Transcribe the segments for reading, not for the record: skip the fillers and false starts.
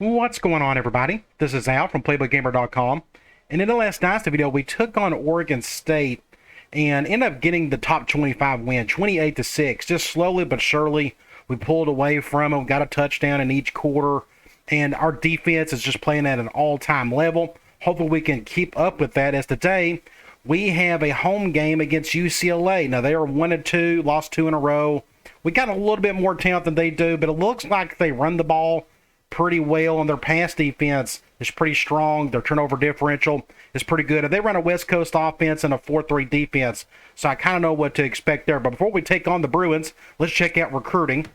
What's going on, everybody? This is Al from PlaybookGamer.com, and in the last Dynasty video, we took on Oregon State and ended up getting the top 25 win, 28-6. Just slowly but surely, we pulled away from them, got a touchdown in each quarter, and our defense is just playing at an all-time level. Hopefully, we can keep up with that. As today, we have a home game against UCLA. Now, they are 1-2, lost 2 in a row. We got a little bit more talent than they do, but it looks like they run the ball pretty well, and their pass defense is pretty strong. Their turnover differential is pretty good. And they run a West Coast offense and a 4-3 defense, so I kind of know what to expect there. But before we take on the Bruins, let's check out recruiting.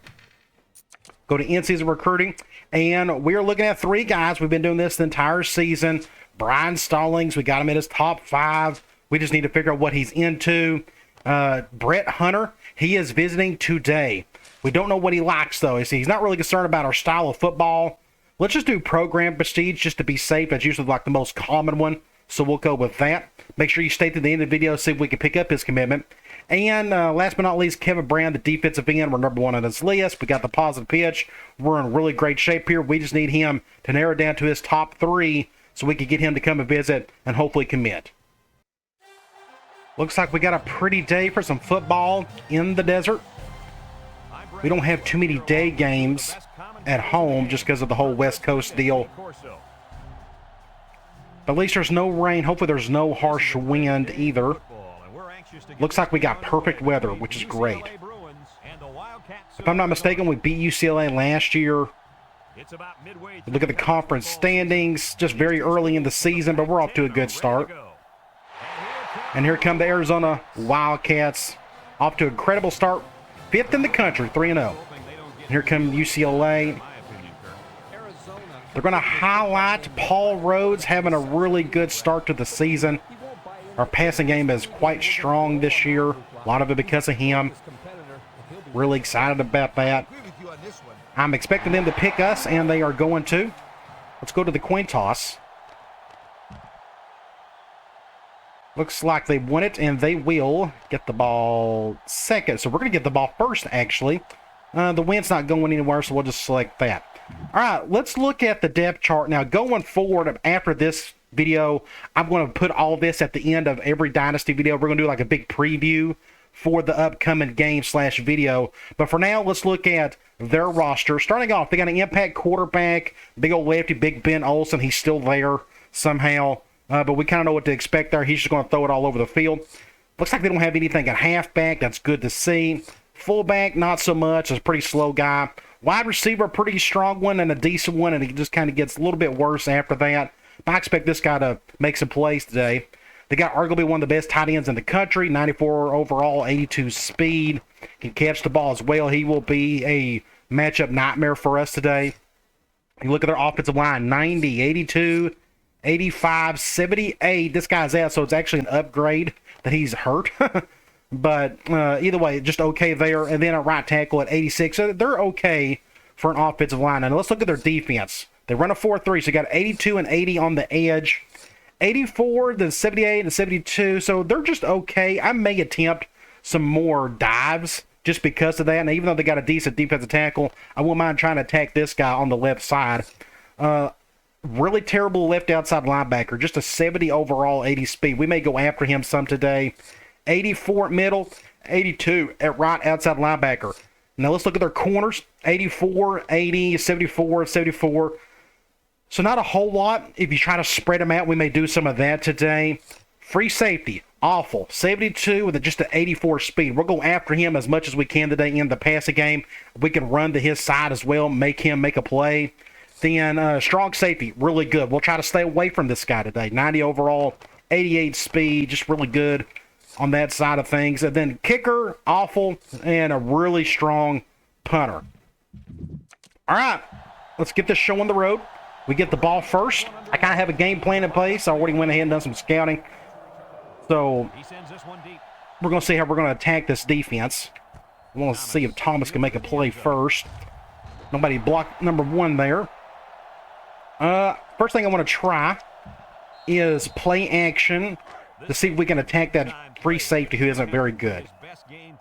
Go to in-season recruiting, and we're looking at 3 guys. We've been doing this the entire season. Brian Stallings, we got him in his top 5. We just need to figure out what he's into. Brett Hunter, he is visiting today. We don't know what he likes, though. He's not really concerned about our style of football. Let's just do program prestige just to be safe. That's usually like the most common one, so we'll go with that. Make sure you stay to the end of the video, see if we can pick up his commitment. And last but not least, Kevin Brown, the defensive end. We're number 1 on his list. We got the positive pitch. We're in really great shape here. We just need him to narrow down to his top 3 so we can get him to come and visit and hopefully commit. Looks like we got a pretty day for some football in the desert. We don't have too many day games at home just because of the whole West Coast deal. But at least there's no rain. Hopefully there's no harsh wind either. Looks like we got perfect weather, which is great. If I'm not mistaken, we beat UCLA last year. Look at the conference standings, just very early in the season, but we're off to a good start. And here come the Arizona Wildcats, off to an incredible start. 5th in the country, 3-0. Here come UCLA. They're going to highlight Paul Rhodes having a really good start to the season. Our passing game is quite strong this year. A lot of it because of him. Really excited about that. I'm expecting them to pick us, and they are going to. Let's go to the coin toss. Looks like they won it, and they will get the ball second. So we're going to get the ball first, actually. The wind's not going anywhere, so we'll just select that. All right, let's look at the depth chart. Now, going forward after this video, I'm going to put all this at the end of every Dynasty video. We're going to do like a big preview for the upcoming game/video. But for now, let's look at their roster. Starting off, they got an impact quarterback, big old lefty, Big Ben Olsen. He's still there somehow. But we kind of know what to expect there. He's just going to throw it all over the field. Looks like they don't have anything at halfback. That's good to see. Fullback, not so much. It's a pretty slow guy. Wide receiver, pretty strong one and a decent one, and he just kind of gets a little bit worse after that. But I expect this guy to make some plays today. They got arguably one of the best tight ends in the country, 94 overall, 82 speed. Can catch the ball as well. He will be a matchup nightmare for us today. You look at their offensive line, 90, 82, 85, 78. This guy's out, so it's actually an upgrade that he's hurt. But either way, just okay there. And then a right tackle at 86. So they're okay for an offensive line. And let's look at their defense. They run a 4-3, so you got 82 and 80 on the edge. 84, then 78 and 72. So they're just okay. I may attempt some more dives just because of that. And even though they got a decent defensive tackle, I wouldn't mind trying to attack this guy on the left side. Really terrible left outside linebacker. Just a 70 overall, 80 speed. We may go after him some today. 84 at middle, 82 at right outside linebacker. Now let's look at their corners. 84, 80, 74, 74. So not a whole lot. If you try to spread them out, we may do some of that today. Free safety, awful. 72 with just an 84 speed. We'll go after him as much as we can today in the passing game. We can run to his side as well, make him make a play. Then strong safety, really good. We'll try to stay away from this guy today. 90 overall, 88 speed, just really good on that side of things. And then kicker, awful, and a really strong punter. All right, let's get this show on the road. We get the ball first. I kind of have a game plan in place. I already went ahead and done some scouting. So we're going to see how we're going to attack this defense. I want to see if Thomas can make a play first. Nobody blocked number 1 there. First thing I want to try is play action to see if we can attack that free safety who isn't very good.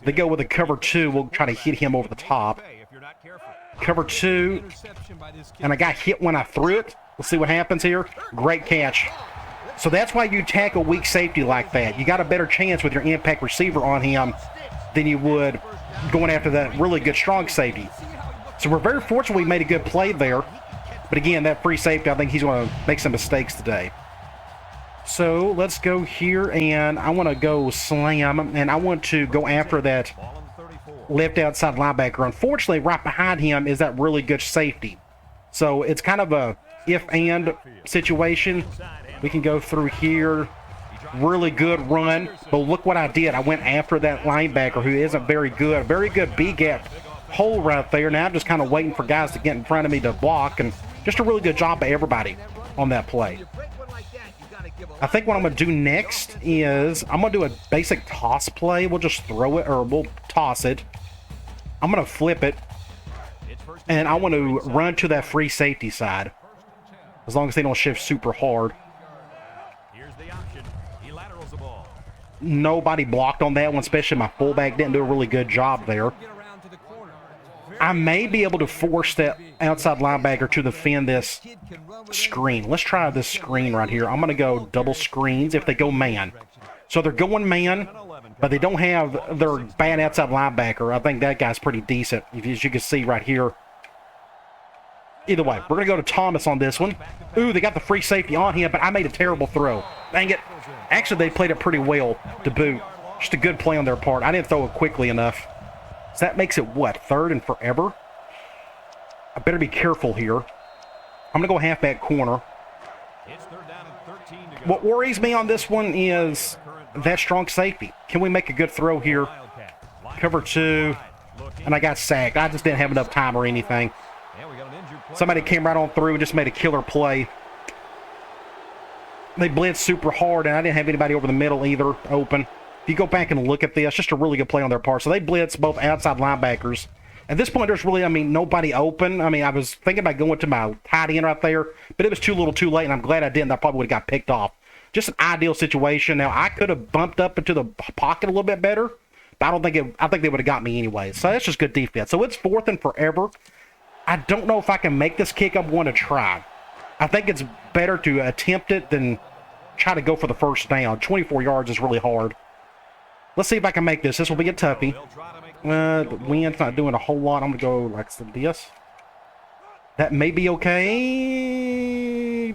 They go with a cover 2. We'll try to hit him over the top. Cover 2. And I got hit when I threw it. Let's see what happens here. Great catch. So that's why you tackle weak safety like that. You got a better chance with your impact receiver on him than you would going after that really good strong safety. So we're very fortunate we made a good play there. But again, that free safety, I think he's going to make some mistakes today. So let's go here, and I want to go slam, and I want to go after that left outside linebacker. Unfortunately, right behind him is that really good safety. So it's kind of a if-and situation. We can go through here. Really good run. But look what I did. I went after that linebacker who isn't very good. Very good B-gap hole right there. Now I'm just kind of waiting for guys to get in front of me to block. And just a really good job by everybody on that play. I think what I'm going to do next is I'm going to do a basic toss play. We'll just throw it, or we'll toss it. I'm going to flip it. And I want to run to that free safety side. As long as they don't shift super hard. Nobody blocked on that one, especially my fullback didn't do a really good job there. I may be able to force that outside linebacker to defend this screen. Let's try this screen right here. I'm going to go double screens if they go man. So they're going man, but they don't have their bad outside linebacker. I think that guy's pretty decent, as you can see right here. Either way, we're going to go to Thomas on this one. Ooh, they got the free safety on him, but I made a terrible throw. Dang it. Actually, they played it pretty well to boot. Just a good play on their part. I didn't throw it quickly enough. So that makes it, what, 3rd and forever? I better be careful here. I'm going to go halfback corner. What worries me on this one is that strong safety. Can we make a good throw here? Cover 2. And I got sacked. I just didn't have enough time or anything. Somebody came right on through and just made a killer play. They blitzed super hard, and I didn't have anybody over the middle either open. If you go back and look at this, just a really good play on their part. So they blitzed both outside linebackers. At this point, there's really, nobody open. I was thinking about going to my tight end right there, but it was too little too late, and I'm glad I didn't. I probably would have got picked off. Just an ideal situation. Now, I could have bumped up into the pocket a little bit better, but I think they would have got me anyway. So that's just good defense. So it's 4th and forever. I don't know if I can make this kick. I'm going to try. I think it's better to attempt it than try to go for the first down. 24 yards is really hard. Let's see if I can make this. This will be a toughie. The wind's not doing a whole lot. I'm going to go like this. That may be okay.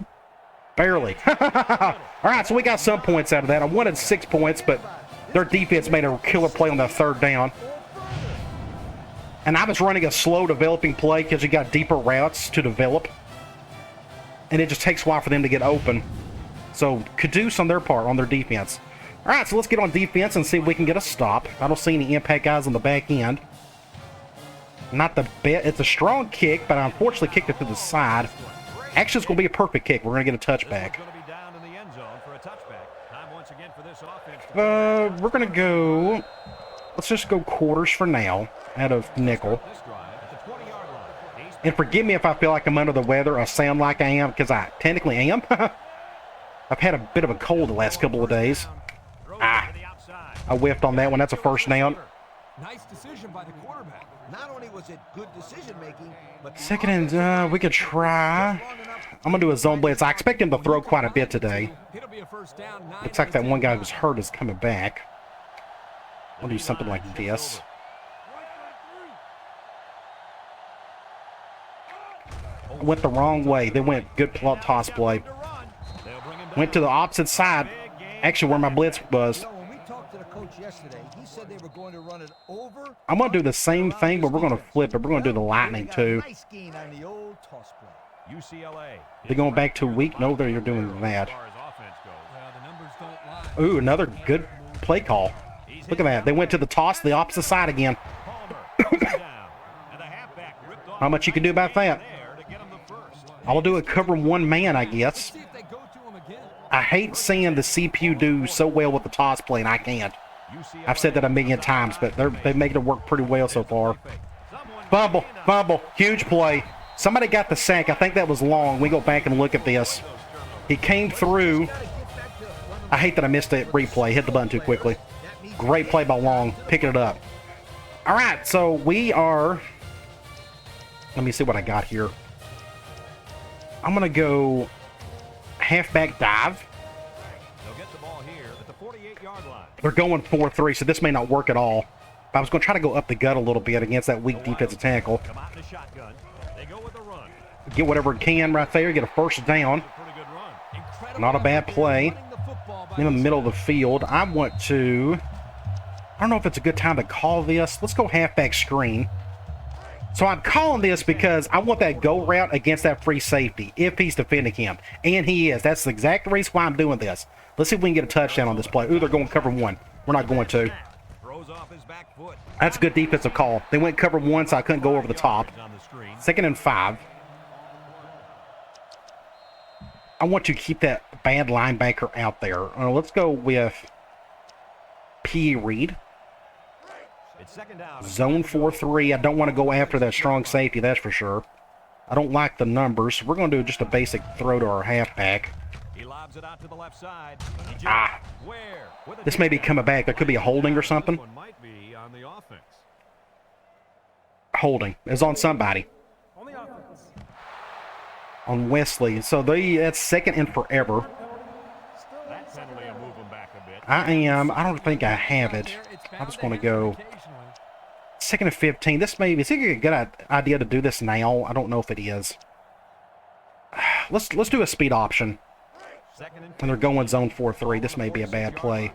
Barely. All right, so we got some points out of that. I wanted 6 points, but their defense made a killer play on that 3rd down. And I was running a slow developing play because you got deeper routes to develop. And it just takes a while for them to get open. So, Caduce on their part, on their defense. All right, so let's get on defense and see if we can get a stop. I don't see any impact guys on the back end. Not the best. It's a strong kick, but I unfortunately kicked it to the side. Actually, it's going to be a perfect kick. We're going to get a touchback. We're going to go... Let's just go quarters for now, out of nickel. And forgive me if I feel like I'm under the weather or sound like I am, because I technically am. I've had a bit of a cold the last couple of days. I whiffed on that one. That's a first down. Nice decision by the quarterback. Not only was it good decision making, but 2nd and we could try. I'm going to do a zone blitz. I expect him to throw quite a bit today. Looks like that one guy who's hurt is coming back. I'll do something like this. Went the wrong way. They went good toss play. Went to the opposite side. Actually, where my blitz was. I'm going to do the same thing, but we're going to flip it. We're going to do the lightning, too. They're going back to weak? No, they're doing that. Ooh, another good play call. Look at that. They went to the toss, the opposite side again. How much you can do about that? I'll do a cover 1 man, I guess. I hate seeing the CPU do so well with the toss play, and I can't. I've said that a million times, but they make it work pretty well so far. Fumble, huge play. Somebody got the sack. I think that was Long. We go back and look at this. He came through. I hate that I missed that replay. Hit the button too quickly. Great play by Long, picking it up. All right, so we are Let me see what I got here. I'm going to go halfback dive. They'll get the ball here at the 48-yard line. They're going 4-3, so this may not work at all. But I was going to try to go up the gut a little bit against that weak defensive tackle. Come out in the shotgun. They go with a run. Get whatever it can right there. Get a first down. Pretty good run. Incredible. Not a bad play. In the middle of the field. I want to... I don't know if it's a good time to call this. Let's go halfback screen. So I'm calling this because I want that go route against that free safety if he's defending him. And he is. That's the exact reason why I'm doing this. Let's see if we can get a touchdown on this play. Ooh, they're going cover one. We're not going to. That's a good defensive call. They went cover one, so I couldn't go over the top. 2nd and 5. I want to keep that bad linebacker out there. Let's go with P. Reed. Zone 4-3. I don't want to go after that strong safety, that's for sure. I don't like the numbers. We're going to do just a basic throw to our halfback. He lobs it out to the left side. This may be coming back. There could be a holding or something. Holding. It's on somebody. On Wesley. So that's 2nd and forever. I don't think I have it. I'm just going to go 2nd and 15. This may be, is it a good idea to do this now? I don't know if it is. Let's do a speed option. And they're going zone 4-3. This may be a bad play.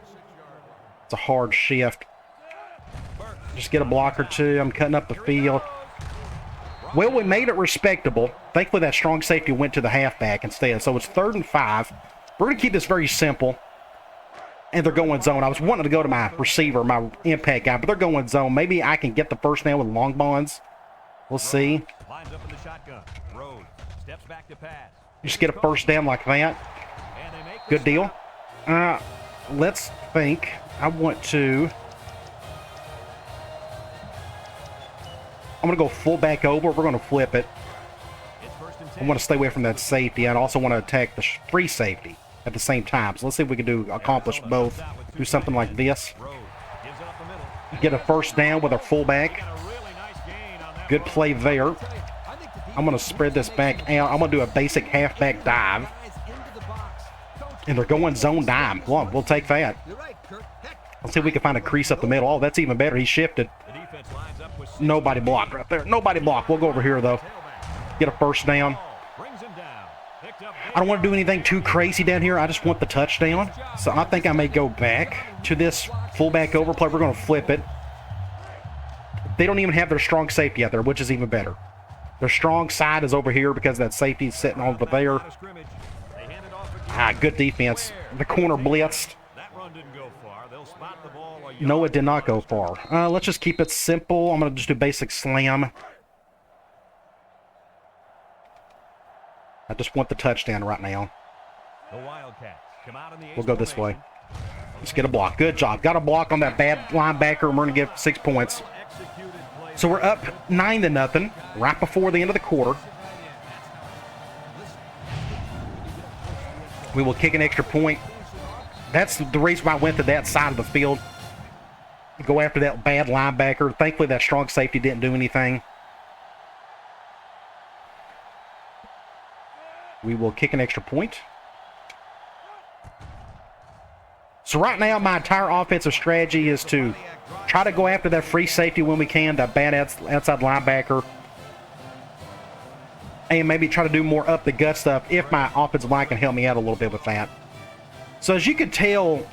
It's a hard shift. Just get a block or two. I'm cutting up the field. Well, we made it respectable. Thankfully, that strong safety went to the halfback instead. So it's 3rd and 5. We're going to keep this very simple. And they're going zone. I was wanting to go to my receiver, my impact guy, but they're going zone. Maybe I can get the first down with long bonds. We'll see. Lines up in the shotgun. Rhodes steps back to pass. Just get a first down like that. Good deal. Let's think. I want to... I'm going to go full back over. We're going to flip it. I want to stay away from that safety. I also want to attack the free safety at the same time. So let's see if we can accomplish both. Do something like this. Get a first down with our fullback. Good play there. I'm going to spread this back out. I'm going to do a basic halfback dive. And they're going zone dime. Come on, we'll take that. Let's see if we can find a crease up the middle. Oh, that's even better. He shifted. Nobody blocked right there. Nobody blocked. We'll go over here, though. Get a first down. I don't want to do anything too crazy down here. I just want the touchdown. So I think I may go back to this fullback overplay. We're going to flip it. They don't even have their strong safety out there, which is even better. Their strong side is over here because that safety is sitting over there. Good defense. The corner blitzed. No, it did not go far. Let's just keep it simple. I'm going to just do basic slam. I just want the touchdown right now. The Wildcats come out in the we'll go this way. Let's get a block. Good job. Got a block on that bad linebacker, and we're going to get 6 points. So we're up 9-0 right before the end of the quarter. We will kick an extra point. That's the reason why I went to that side of the field. Go after that bad linebacker. Thankfully, that strong safety didn't do anything. We will kick an extra point. So right now, my entire offensive strategy is to try to go after that free safety when we can, that bad outside linebacker, and maybe try to do more up-the-gut stuff if my offensive line can help me out a little bit with that. So as you can tell,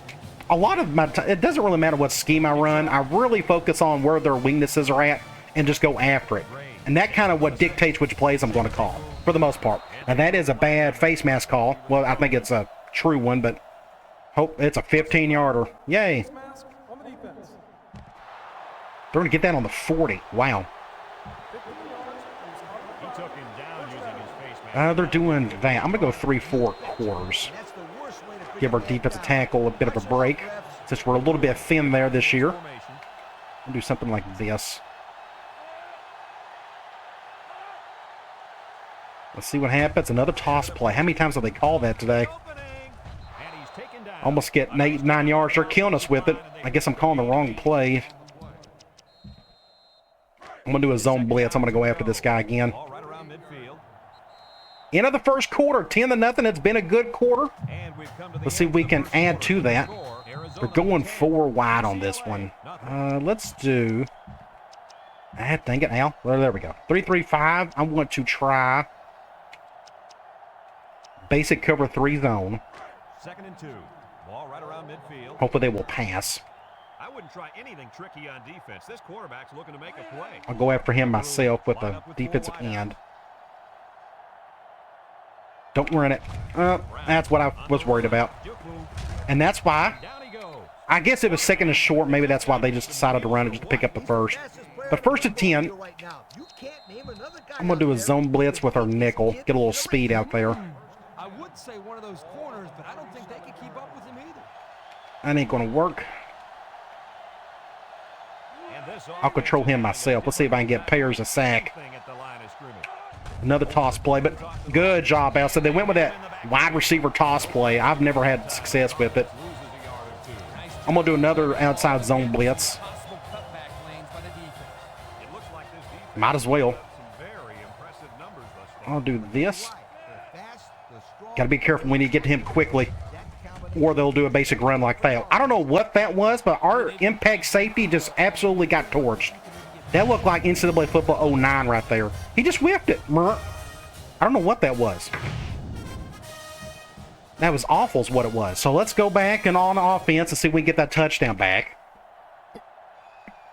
a lot of my it doesn't really matter what scheme I run. I really focus on where their weaknesses are at and just go after it. And that kind of what dictates which plays I'm going to call, for the most part. And that is a bad face mask call. Well, I think it's a true one, but hope it's a 15-yarder. Yay. They're going to get that on the 40. Wow. They're doing that. I'm going to go 3-4 quarters. Give our defensive tackle a bit of a break, since we're a little bit thin there this year. We'll do something like this. Let's see what happens. Another toss play. How many times have they called that today? Almost getting 8-9 yards. They're killing us with it. I guess I'm calling the wrong play. I'm going to do a zone blitz. I'm going to go after this guy again. Ball right around midfield. End of the first quarter, 10-0. It's been a good quarter. And we've come to the Let's see if end we of the can first add quarter. to that. Score, Arizona They're going 10, 4 wide on this one. Let's do... dang it, Al. Well, there we go. 3-3-5. I want to try basic cover 3 zone. 2nd and 2. Ball right around midfield. Hopefully they will pass. I wouldn't try anything tricky on defense. This quarterback's looking to make a play. I'll go after him myself with a defensive end. Don't run it. That's what I was worried about. And that's why, Down he goes. I guess it was 2nd and short. Maybe that's why they just decided to run it just to pick up the first. But 1st and 10, I'm going to do a zone blitz with our nickel. Get a little speed out there. I would say one of those corners, but I don't think they can keep up with him either. That ain't going to work. I'll control him myself. Let's see if I can get Payers a sack. Another toss play, but good job, Al. So they went with that wide receiver toss play. I've never had success with it. I'm going to do another outside zone blitz. Possible cutback lanes by the defense. Might as well. I'll do this. Got to be careful when you get to him quickly, or they'll do a basic run like that. I don't know what that was, but our impact safety just absolutely got torched. That looked like NCAA football 09 right there. He just whipped it. I don't know what that was. That was awful is what it was. So let's go back and on offense and see if we can get that touchdown back.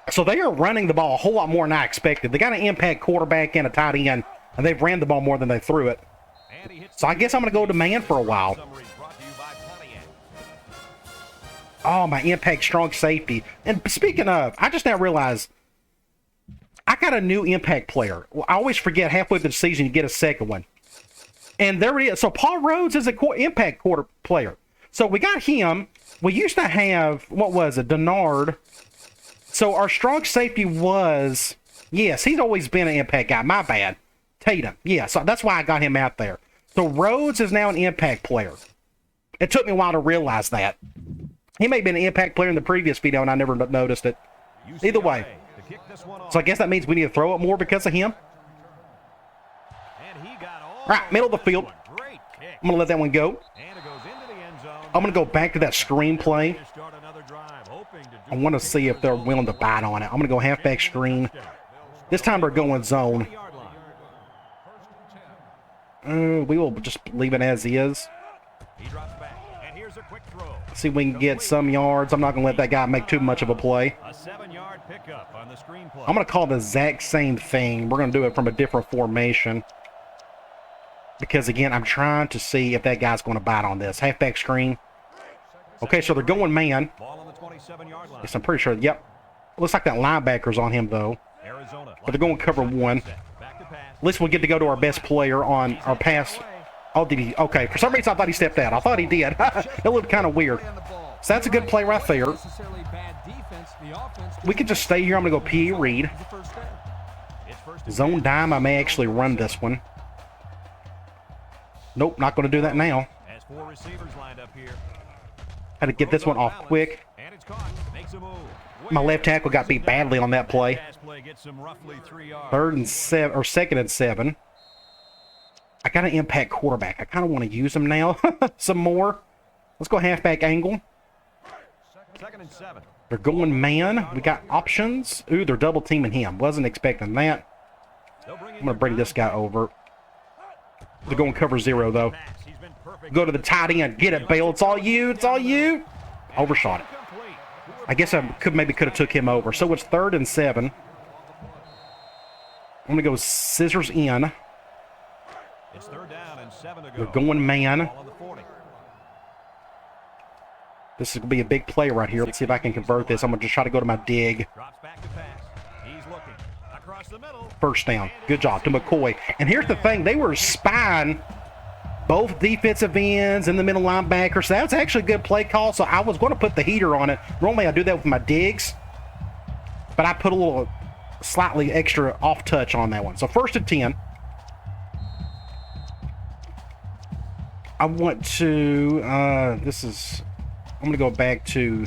So they are running the ball a whole lot more than I expected. They got an impact quarterback and a tight end, and they've ran the ball more than they threw it. So I guess I'm going to go to man for a while. Oh, my impact strong safety. And speaking of, I just now realized I got a new impact player. Well, I always forget halfway through the season you get a second one. And there it is. So Paul Rhodes is an impact quarter player. So we got him. We used to have, what was it, Denard. So our strong safety was, yes, he's always been an impact guy. My bad. Tatum. Yeah, so that's why I got him out there. So Rhodes is now an impact player. It took me a while to realize that. He may have been an impact player in the previous video, and I never noticed it. Either way. So I guess that means we need to throw it more because of him. All right, middle of the field. I'm going to let that one go. I'm going to go back to that screen play. I want to see if they're willing to bite on it. I'm going to go halfback screen. This time they're going zone. We will just leave it as is. See if we can get some yards. I'm not going to let that guy make too much of a play. I'm going to call the exact same thing. We're going to do it from a different formation. Because, again, I'm trying to see if that guy's going to bite on this. Halfback screen. Okay, so they're going man. Yes, I'm pretty sure. Yep. Looks like that linebacker's on him, though. But they're going cover 1. At least we'll get to go to our best player on our pass. Oh, did he? Okay, for some reason I thought he stepped out. I thought he did. It looked kind of weird. So that's a good play right there. We can just stay here. I'm going to go P. Reed. Zone dime. I may actually run this one. Nope, not going to do that now. Had to get this one off quick. My left tackle got beat badly on that play. 3rd and 7, or 2nd and 7. I got an impact quarterback. I kind of want to use him now. Some more. Let's go halfback angle. 2nd and 7. They're going man. We got options. Ooh, they're double teaming him. Wasn't expecting that. I'm going to bring this guy over. They're going cover 0, though. Go to the tight end. Get it, Bale. It's all you. It's all you. Overshot it. I guess I maybe could have took him over. So it's 3rd and 7. I'm going to go scissors in. It's 3rd down and 7 to go. They're going man. This is going to be a big play right here. Let's see if I can convert this. I'm going to just try to go to my dig. First down. Good job to McCoy. And here's the thing. They were spying both defensive ends and the middle linebacker. So that's actually a good play call. So I was going to put the heater on it. Normally I do that with my digs. But I put a little slightly extra off touch on that one. So 1st and 10. I want to, I'm going to go back to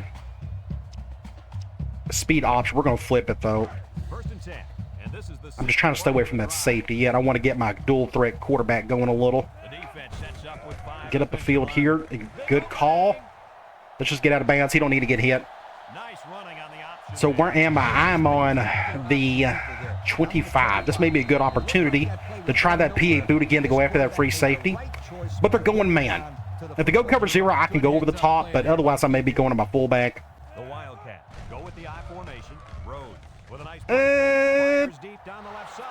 speed option. We're going to flip it, though. 1st and 10. And this I'm just trying to stay away from that safety yet. I want to get my dual threat quarterback going a little. Get up the field here. Good call. Let's just get out of bounds. He don't need to get hit. So where am I? I'm on the 25. This may be a good opportunity to try that PA boot again to go after that free safety. But they're going man. If they go cover 0, I can go over the top, but otherwise I may be going to my fullback. The Wildcats go with the I formation. Rhodes with a nice deep down the left side.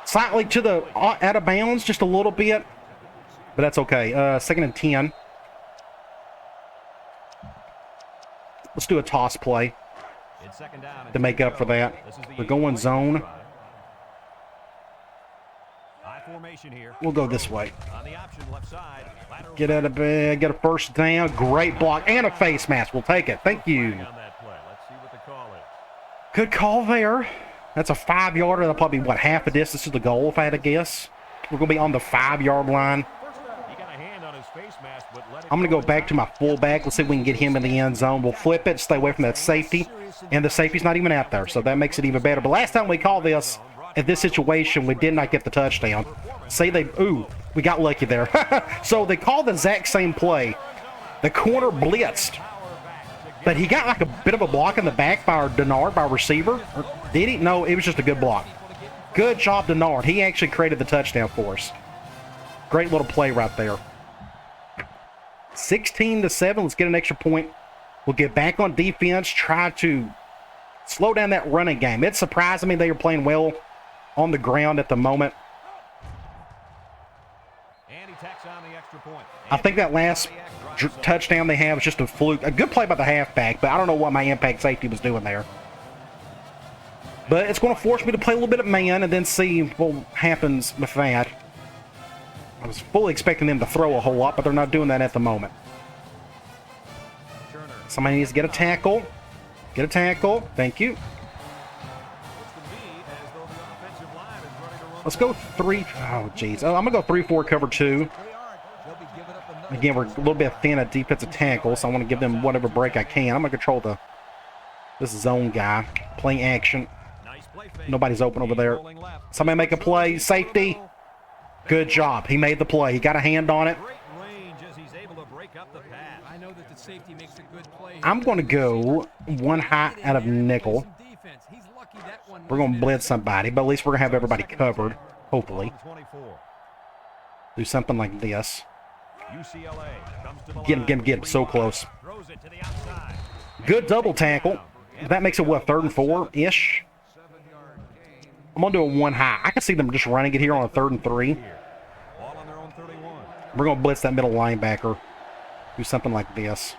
Slightly to the out of bounds, just a little bit. But that's okay. 2nd and 10. Let's do a toss play to make up for that. We're going zone. We'll go this way. Get out of bed, get a first down. Great block and a face mask. We'll take it. Thank you. Good call there. That's a 5-yarder. That'll probably be, what, half a distance to the goal, if I had to guess. We're going to be on the 5-yard line. I'm going to go back to my fullback. Let's see if we can get him in the end zone. We'll flip it, stay away from that safety. And the safety's not even out there, so that makes it even better. But last time we called this, in this situation, we did not get the touchdown. Say they, ooh, we got lucky there. So they called the exact same play. The corner blitzed. But he got like a bit of a block in the back by our Denard, by our receiver. Or did he? No, it was just a good block. Good job, Denard. He actually created the touchdown for us. Great little play right there. 16-7. Let's get an extra point. We'll get back on defense, try to slow down that running game. It's surprising me they are playing well on the ground at the moment. I think that last touchdown they have was just a fluke. A good play by the halfback, but I don't know what my impact safety was doing there. But it's going to force me to play a little bit of man and then see what happens with that. I was fully expecting them to throw a whole lot, but they're not doing that at the moment. Somebody needs to get a tackle. Get a tackle. Thank you. Let's go 3. Oh, jeez. I'm going to go 3-4 cover 2. Again, we're a little bit thin at defensive tackle, so I want to give them whatever break I can. I'm going to control this zone guy. Playing action. Nobody's open over there. Somebody make a play. Safety. Good job. He made the play. He got a hand on it. I'm going to go one high out of nickel. We're going to blitz somebody, but at least we're going to have everybody covered, hopefully. Do something like this. Get him. So close. Good double tackle. That makes it, what, 3rd and 4-ish? I'm going to do a one high. I can see them just running it here on a 3rd and 3. We're going to blitz that middle linebacker. Do something like this.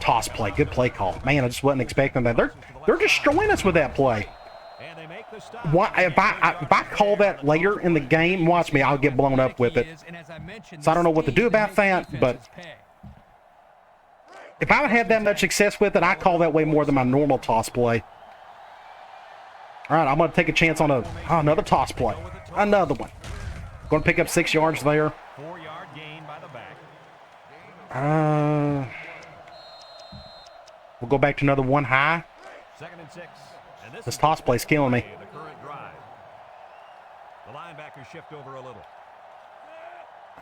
Toss play. Good play call. Man, I just wasn't expecting that. They're destroying us with that play. Why, if I call that later in the game, watch me, I'll get blown up with it. So I don't know what to do about that, but if I would have that much success with it, I call that way more than my normal toss play. All right, I'm going to take a chance on another toss play. Another one. Going to pick up 6 yards there. 4-yard gain by the back. We'll go back to another one high. 2nd and 6. And this toss play's killing me. The current drive. The linebackers shift over a little.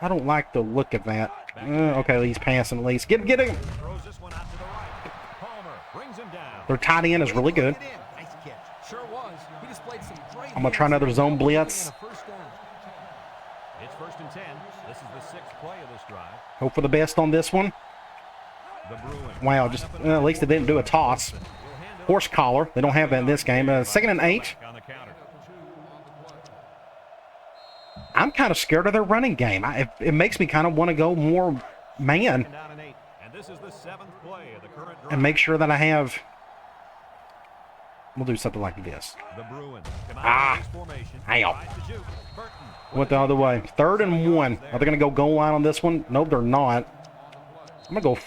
I don't like the look of that. Okay, he's passing at least. Get him. Throws this one out to the right. Palmer brings him down. Their tight end is really good. Sure was. He displayed some great. I'm going to try another zone blitz. It's 1st and 10. This is the 6th play of this drive. Hope for the best on this one. Wow, just at least they didn't do a toss. Horse collar. They don't have that in this game. 2nd and 8. I'm kind of scared of their running game. It makes me kind of want to go more man and make sure that I have. We'll do something like this. Ow. Went the other way. 3rd and 1. Are they going to go goal line on this one? Nope, they're not. I'm going to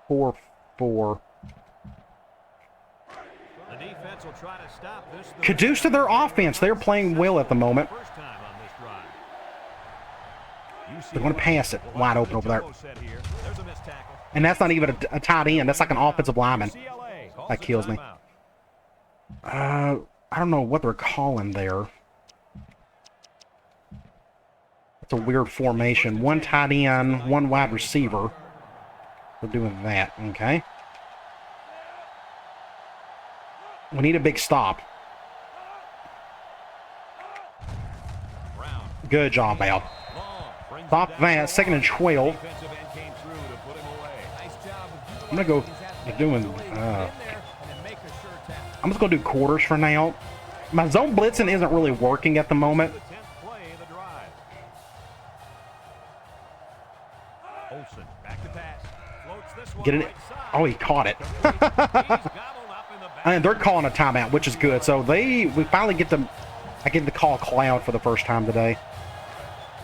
go 4-4. Caduce to their offense. They're playing well at the moment. They're going to pass it wide open over there. And that's not even a tight end. That's like an offensive lineman. That kills me. I don't know what they're calling there. It's a weird formation. One tight end, one wide receiver. We're doing that, okay. We need a big stop. Good job, Al. Stop that. 2nd and 12. I'm gonna go doing. I'm just gonna do quarters for now. My zone blitzing isn't really working at the moment. Get it? Oh, he caught it. And they're calling a timeout, which is good. So we finally get them. I get the call cloud for the first time today.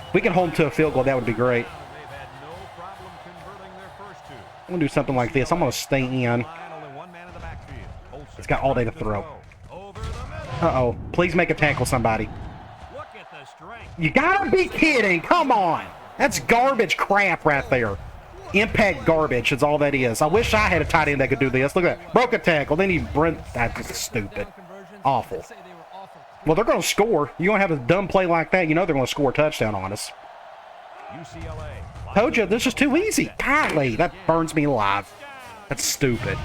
If we can hold them to a field goal, that would be great. I'm going to do something like this. I'm going to stay in. It's got all day to throw. Uh-oh. Please make a tackle, somebody. You got to be kidding. Come on. That's garbage crap right there. Impact garbage is all that is. I wish I had a tight end that could do this. Look at that. Broke a tackle. Then he brent. That's stupid. Awful. Well, they're going to score. You're going to have a dumb play like that, you know they're going to score a touchdown on us. UCLA. Told you, this is too easy. Golly, that burns me alive. That's stupid.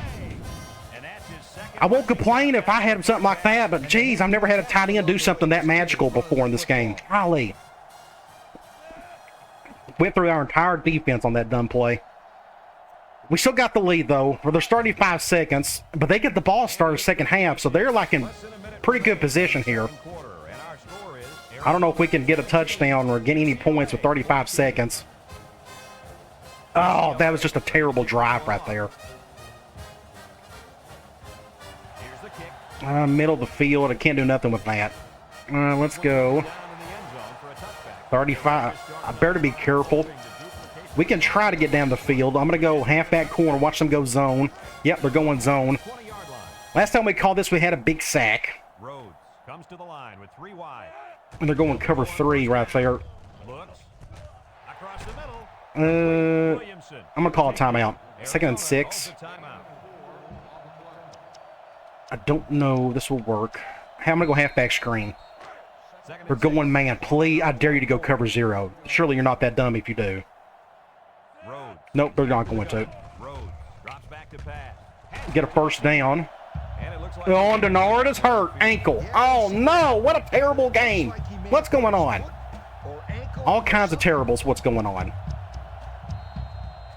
I won't complain if I had something like that, but geez, I've never had a tight end do something that magical before in this game. Golly. Went through our entire defense on that dumb play. We still got the lead, though. Well, there's 35 seconds, but they get the ball started second half, so they're like in pretty good position here. I don't know if we can get a touchdown or get any points with 35 seconds. Oh, that was just a terrible drive right there. Middle of the field. I can't do nothing with that. Let's go. 35. I better be careful. We can try to get down the field. I'm going to go halfback corner. Watch them go zone. Yep, they're going zone. Last time we called this, we had a big sack. Rhodes comes to the line with 3 wide. And they're going cover 3 right there. Looks across the middle. I'm going to call a timeout. 2nd and 6. I don't know this will work. I'm going to go halfback screen. They're going man. Please, I dare you to go cover 0. Surely you're not that dumb if you do. Nope, they're not going to. Get a first down. Oh, Denard is hurt. Ankle. Oh, no. What a terrible game. What's going on? All kinds of terribles. What's going on?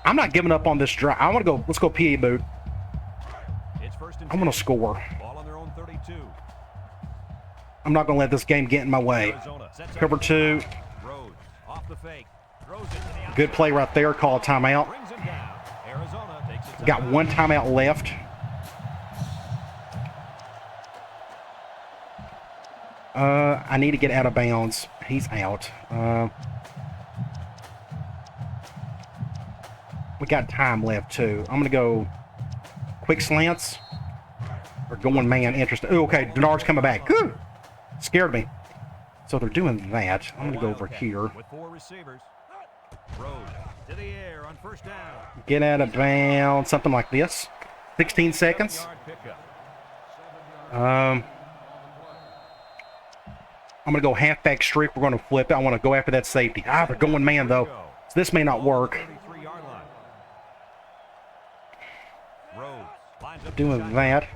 I'm not giving up on this drive. I want to go. Let's go PA boot. I'm going to score. I'm not going to let this game get in my way. Cover 2. Good play right there. Call a timeout. Got 1 timeout left. I need to get out of bounds. He's out. We got time left, too. I'm going to go quick slants. Or going man. Interesting. Ooh, okay, Denard's coming back. Whew. Scared me. So they're doing that. I'm going to go over here. Get out of bounds. Something like this. 16 seconds. I'm going to go halfback streak. We're going to flip it. I want to go after that safety. They're going man, though. So this may not work. Doing that.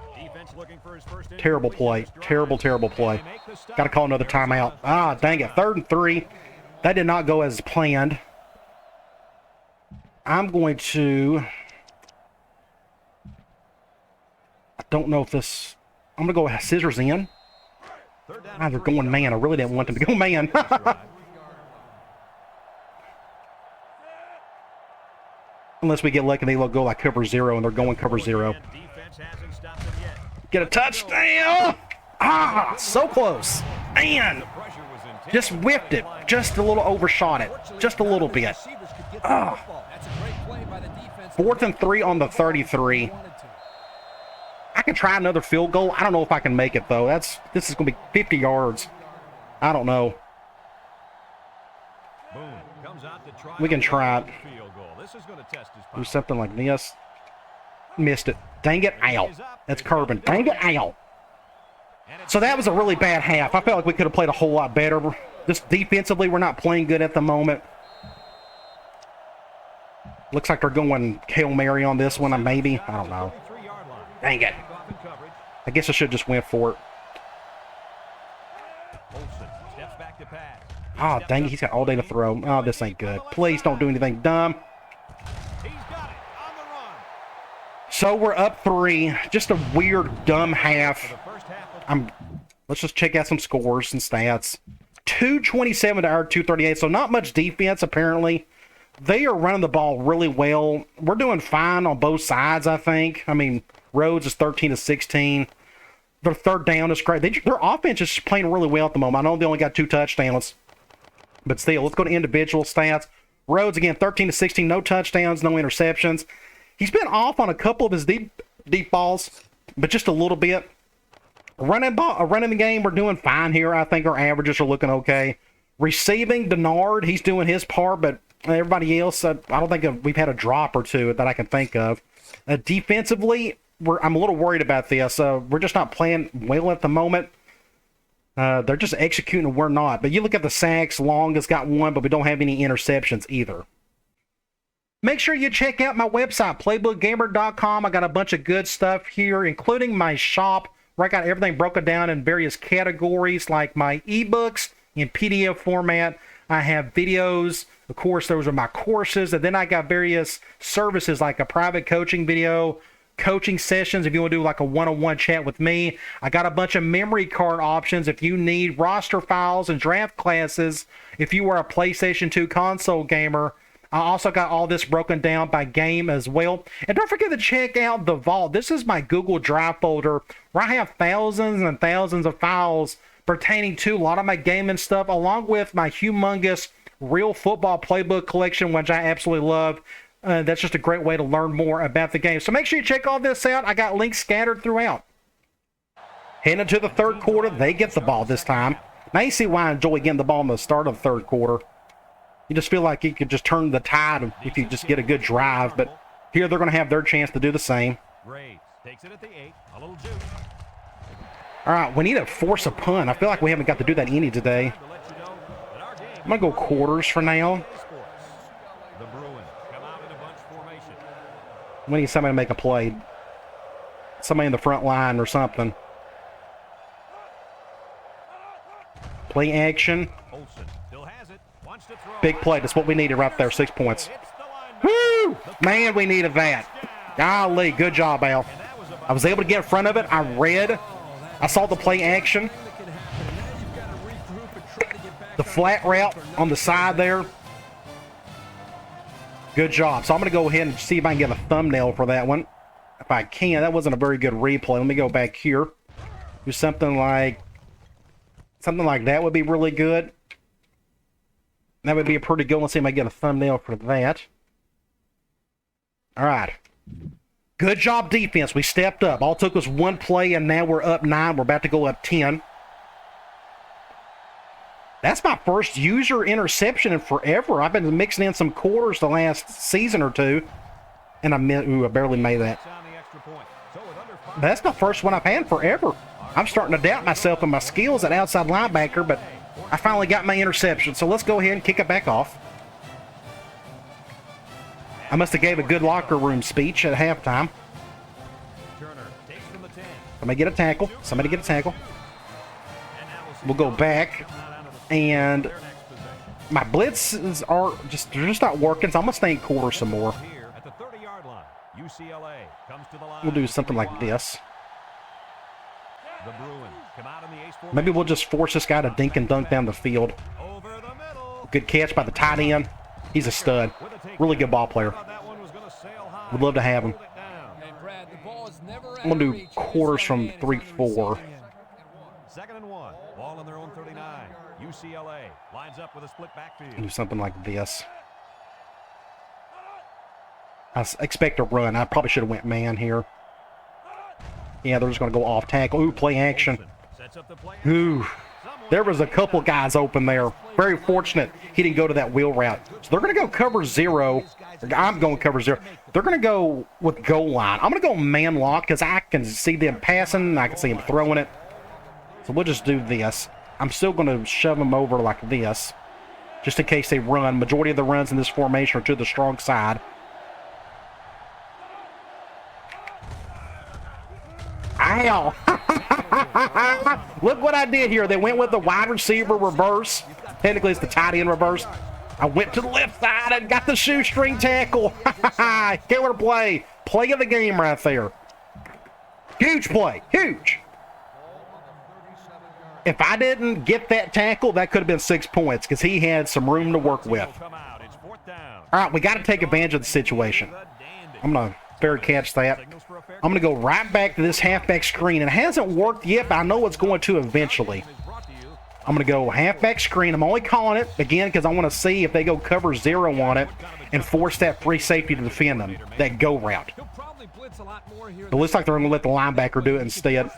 Terrible play. Terrible play. Got to call another timeout. Dang it. 3rd and 3. That did not go as planned. I'm going to... I don't know if this... I'm going to go scissors in. They're going man. I really didn't want them to go man. Unless we get lucky and they go like cover 0 and they're going cover 0. Get a touchdown! So close. Man! Just whipped it. Just a little overshot it. Just a little bit. 4th and 3 on the 33. I can try another field goal. I don't know if I can make it, though. This is going to be 50 yards. I don't know. We can try it. Do something like this. Missed it. Dang it, ow. That's Kerbin. Dang it, ow. So that was a really bad half. I felt like we could have played a whole lot better. Just defensively, we're not playing good at the moment. Looks like they're going Hail Mary on this one, maybe. I don't know. Dang it. I guess I should just went for it. Oh, dang it. He's got all day to throw. Oh, this ain't good. Please don't do anything dumb. So we're up 3. Just a weird, dumb half. Let's just check out some scores and stats. 227 to our 238, so not much defense, apparently. They are running the ball really well. We're doing fine on both sides, I think. I mean, Rhodes is 13 to 16. Their third down is great. Their offense is playing really well at the moment. I know they only got 2 touchdowns, but still, let's go to individual stats. Rhodes, again, 13 to 16, no touchdowns, no interceptions. He's been off on a couple of his deep balls, but just a little bit. Running the game, we're doing fine here. I think our averages are looking okay. Receiving, Denard, he's doing his part, but everybody else, I don't think we've had a drop or two that I can think of. Defensively, I'm a little worried about this. We're just not playing well at the moment. They're just executing and we're not. But you look at the sacks, Long has got 1, but we don't have any interceptions either. Make sure you check out my website, playbookgamer.com. I got a bunch of good stuff here, including my shop, where I got everything broken down in various categories, like my ebooks in PDF format. I have videos. Of course, those are my courses. And then I got various services like a private coaching video, coaching sessions if you want to do like a one-on-one chat with me. I got a bunch of memory card options if you need roster files and draft classes if you are a PlayStation 2 console gamer. I also got all this broken down by game as well. And don't forget to check out the Vault. This is my Google Drive folder where I have thousands and thousands of files pertaining to a lot of my gaming stuff, along with my humongous Real Football Playbook collection, which I absolutely love. That's just a great way to learn more about the game. So make sure you check all this out. I got links scattered throughout. Heading into the third quarter, they get the ball this time. Now you see why I enjoy getting the ball in the start of the third quarter. You just feel like you could just turn the tide if you just get a good drive. But here they're going to have their chance to do the same. All right, we need to force a punt. I feel like we haven't got to do that any today. I'm going to go quarters for now. We need somebody to make a play. Somebody in the front line or something. Play action. Big play. That's what we needed right there. 6 points. Woo! Man, we needed that. Golly, good job, Al. I was able to get in front of it. I saw the play action. The flat route on the side there. Good job. So I'm going to go ahead and see if I can get a thumbnail for that one. If I can. That wasn't a very good replay. Let me go back here. Do something like that would be really good. That would be a pretty good one. Let's see if I can get a thumbnail for that. All right. Good job, defense. We stepped up. All it took was one play, and now we're up 9. We're about to go up 10. That's my first user interception in forever. I've been mixing in some quarters the last season or two, and I barely made that. That's the first one I've had forever. I'm starting to doubt myself and my skills at outside linebacker, but I finally got my interception. So let's go ahead and kick it back off. I must have gave a good locker room speech at halftime. Somebody get a tackle. Somebody get a tackle. We'll go back. And my blitzes are they're just not working, so I'm going to stay in quarter some more. We'll do something like this. Maybe we'll just force this guy to dink and dunk down the field. Good catch by the tight end. He's a stud. Really good ball player. Would love to have him. I'm going to do quarters from 3-4. 2nd and 1. Ball on their own 39. UCLA lines up with a split backfield. Do something like this. I expect a run. I probably should have went man here. Yeah, they're just going to go off tackle. Ooh, play action. Ooh. There was a couple guys open there. Very fortunate he didn't go to that wheel route. So they're going to go cover 0. I'm going cover 0. They're going to go with goal line. I'm going to go man lock because I can see them passing. I can see them throwing it. So we'll just do this. I'm still going to shove them over like this, just in case they run. Majority of the runs in this formation are to the strong side. Ow! Look what I did here. They went with the wide receiver reverse. Technically, it's the tight end reverse. I went to the left side and got the shoestring tackle. Killer play. Play of the game right there. Huge play. Huge. If I didn't get that tackle, that could have been 6 points because he had some room to work with. All right, we got to take advantage of the situation. I'm going to fair catch that. I'm going to go right back to this halfback screen. And it hasn't worked yet, but I know it's going to eventually. I'm going to go halfback screen. I'm only calling it, again, because I want to see if they go cover 0 on it and force that free safety to defend them, that go route. It looks like they're going to let the linebacker do it instead.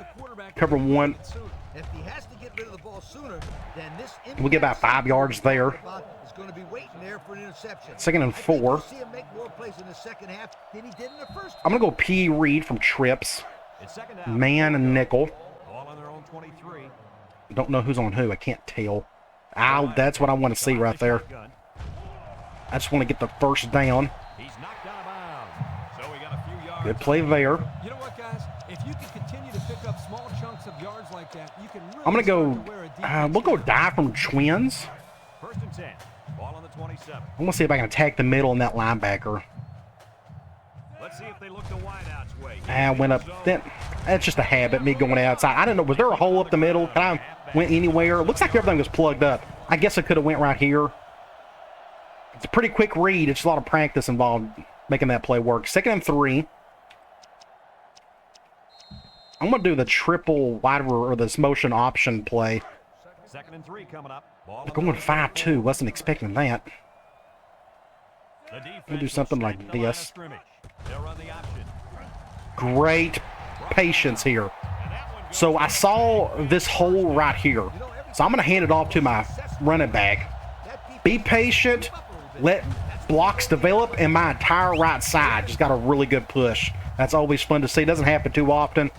Cover 1. If he has to get rid of the ball sooner, then this We'll get about 5 yards there. is going to be waiting there for an interception. 2nd and 4. See him make more plays in the second half than he did in the first. I'm going to go P. Reed from trips. Man and nickel. Ball on their own 23. Don't know who's on who. I can't tell. That's what I want to see right there. I just want to get the first down. He's knocked out of bounds. So we got a few yards. Good play there. You know what, guys? If you can continue to pick up small chunks of yards like that, you can really I'm going to go, start to wear a defense we'll go down. die from twins. 1st and 10. Ball on the 27. I want to see if I can attack the middle and that linebacker. Let's see if they look the wideouts way. I went up. That's just a habit, me going outside. I didn't know. Was there a hole up the middle? Can I went anywhere? It looks like everything was plugged up. I guess I could have went right here. It's a pretty quick read. It's a lot of practice involved making that play work. 2nd and 3. I'm going to do the triple wide or this motion option play. 2nd and 3 coming up. Ball They're going 5-2. Wasn't expecting that. We'll do something like this. They'll run the option. Great patience here. So I saw this hole right here. So I'm going to hand it off to my running back. Be patient. Let blocks develop, and my entire right side just got a really good push. That's always fun to see. Doesn't happen too often.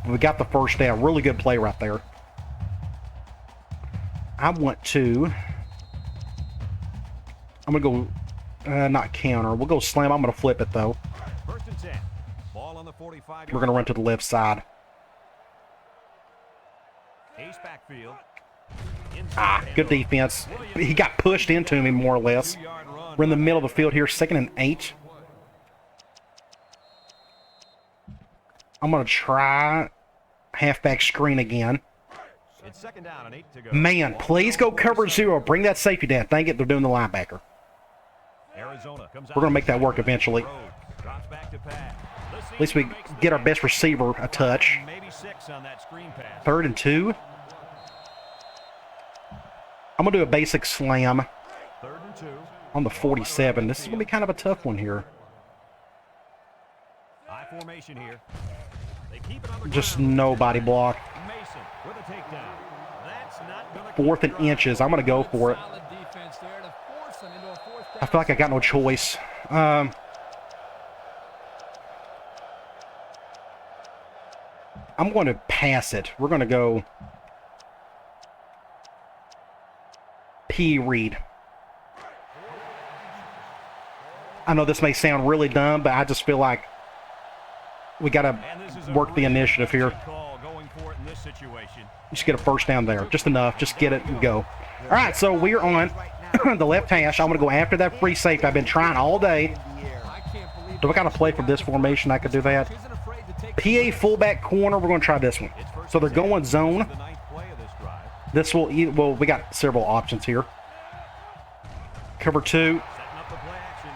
We got the first down. Really good play right there. I'm going to go, not counter. We'll go slam. I'm going to flip it, though. 1st and 10. Ball on the 45. We're going to run to the left side. Ace backfield. Good defense. He got pushed into me, more or less. We're in the middle of the field here, 2nd and 8. I'm going to try halfback screen again. It's 2nd down and 8 to go. Man, please go cover 0. Bring that safety down. Dang it, they're doing the linebacker. Arizona comes We're going to make that work eventually. Drops back to pass. At least we get our best receiver a touch. Maybe 6 on that screen pass. 3rd and 2. I'm going to do a basic slam 3rd and 2. on the 47. This is going to be kind of a tough one here. High formation here. They keep it on the Just ground. nobody block. Mason with a takedown. That's not gonna 4th and inches. I'm going to go for it. Solid defense there to force them into a fourth down. I feel like I got no choice. I'm going to pass it. We're going to go P. Reed. I know this may sound really dumb, but I just feel like we got to work the initiative here. call going for it in this situation. Just get a first down there. Just enough. Just get it and go. All right, so we are on the left hash. I'm going to go after that free safety. I've been trying all day. I can't believe Do I got to play from this formation? I could do that. isn't afraid to take PA fullback corner. We're going to try this one. So they're going zone. The 9th play of this drive. This will, well, we got several options here. Cover 2. Setting up the play action.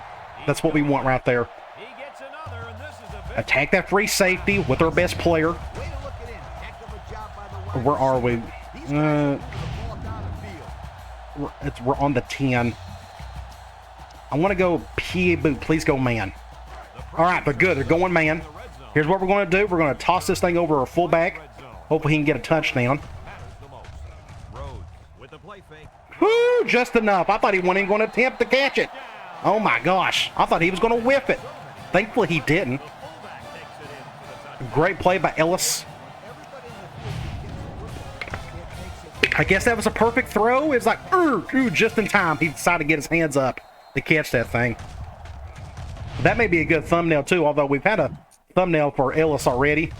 That's what we want right there. He gets another, and this is a big Attack that free safety with our best player. Way to look it in. Heck of a job by the wide Where are we? receivers. These guys are moving the ball down the field. We're on the 10. I want to go PA boot. Please go man. All right, they're good. They're going man. Here's what we're going to do. We're going to toss this thing over our fullback. Hopefully he can get a touchdown. matters the most. Rhodes with the play fake. Whoo, just enough. I thought he wasn't even going to attempt to catch it. Oh my gosh. I thought he was going to whiff it. Thankfully he didn't. Fullback takes it in for the touchdown. Great play by Ellis. I guess that was a perfect throw. It's like, ooh, just in time. He decided to get his hands up to catch that thing. That may be a good thumbnail, too, although we've had a thumbnail for Ellis already.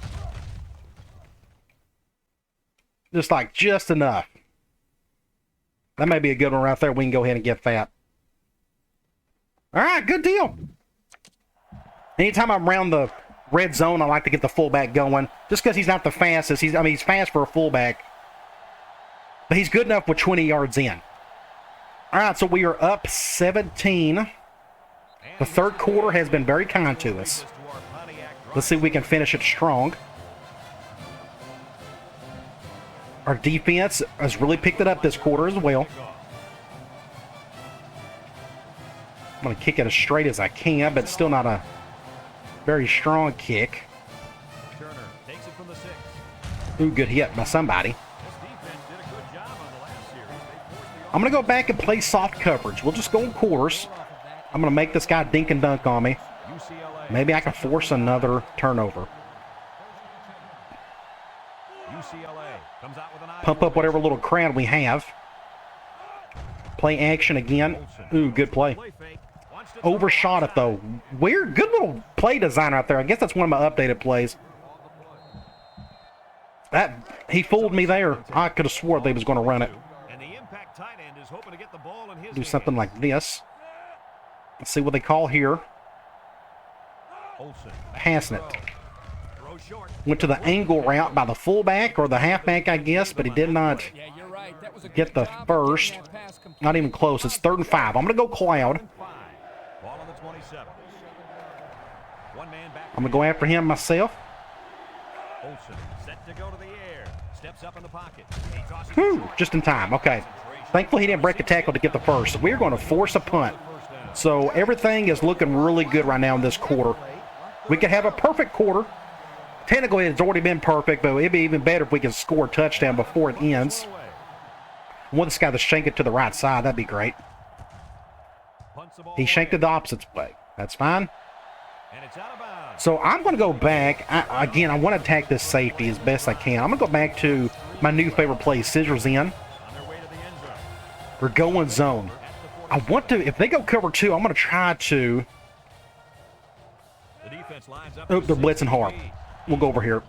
Just enough. That may be a good one right there. We can go ahead and get that. All right, good deal. Anytime I'm around the red zone, I like to get the fullback going. Just because he's not the fastest. He's fast for a fullback. But he's good enough with 20 yards in. All right, so we are up 17. The third quarter has been very kind to us. Let's see if we can finish it strong. Our defense has really picked it up this quarter as well. I'm going to kick it as straight as I can, but still not a very strong kick. Ooh, good hit by somebody. I'm going to go back and play soft coverage. We'll just go in quarters. I'm going to make this guy dink and dunk on me. Maybe I can force another turnover. Pump up whatever little crowd we have. Play action again. Ooh, good play. Overshot it, though. Weird. Good little play design right there. I guess that's one of my updated plays. He fooled me there. I could have swore they was going to run it. Do something like this. Let's see what they call here. Passing it. Went to the angle route by the fullback or the halfback, I guess, but he did not get the first. Not even close. It's 3rd and 5. I'm going to go cloud. I'm going to go after him myself. Whew, just in time. Okay. Thankfully, he didn't break a tackle to get the first. We're going to force a punt. So everything is looking really good right now in this quarter. We could have a perfect quarter. Technically, it's already been perfect, but it'd be even better if we can score a touchdown before it ends. I want this guy to shank it to the right side. That'd be great. He shanked it the opposite way. That's fine. So I'm going to go back. Again, I want to attack this safety as best I can. I'm going to go back to my new favorite play, scissors in. We're going zone. I want to, if they go cover 2, I'm going to try to. Oh, they're blitzing hard. We'll go over here.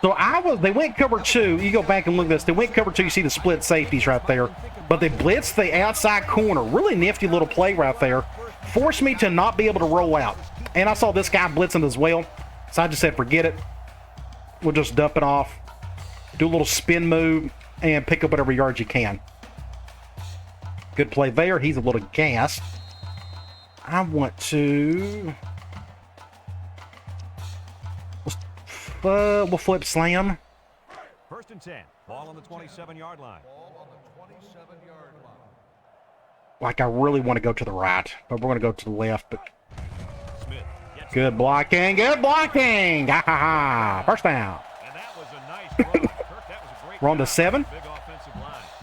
So they went cover 2. You go back and look at this. They went cover 2. You see the split safeties right there. But they blitzed the outside corner. Really nifty little play right there. Forced me to not be able to roll out. And I saw this guy blitzing as well. So I just said, forget it. We'll just dump it off. Do a little spin move and pick up whatever yards you can. Good play there. He's a little gassed. I want to... we'll flip slam. 1st and 10. Ball on the 27-yard line. Like, I really want to go to the right, but we're going to go to the left. But good blocking. Good blocking. Ha ha ha. First down. We're on to 7.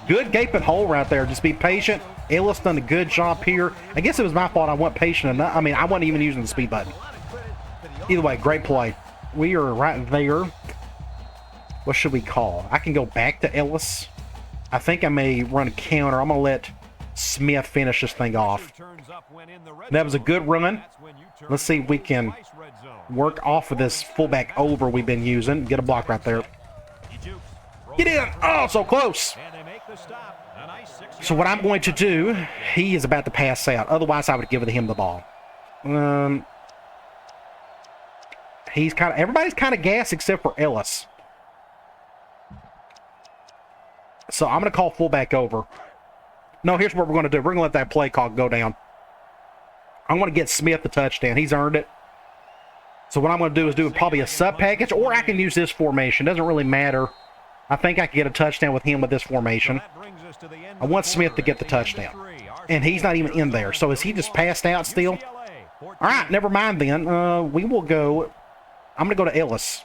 Good gaping hole right there. Just be patient. Ellis done a good job here. I guess it was my fault. I wasn't patient enough. I mean, I wasn't even using the speed button. Either way, great play. We are right there. What should we call? I can go back to Ellis. I think I may run a counter. I'm going to let Smith finish this thing off. That was a good run. Let's see if we can work off of this fullback over we've been using. Get a block right there. Get in. Oh, so close. So what I'm going to do, he is about to pass out. Otherwise, I would give him the ball. Everybody's kind of gassed except for Ellis. So I'm going to call fullback over. No, here's what we're going to do. We're going to let that play call go down. I'm going to get Smith the touchdown. He's earned it. So what I'm going to do is do probably a sub package, or I can use this formation. Doesn't really matter. I think I can get a touchdown with him with this formation. I want Smith to get the touchdown. And he's not even in there. So is he just passed out still? All right, never mind then. We will go. I'm going to go to Ellis.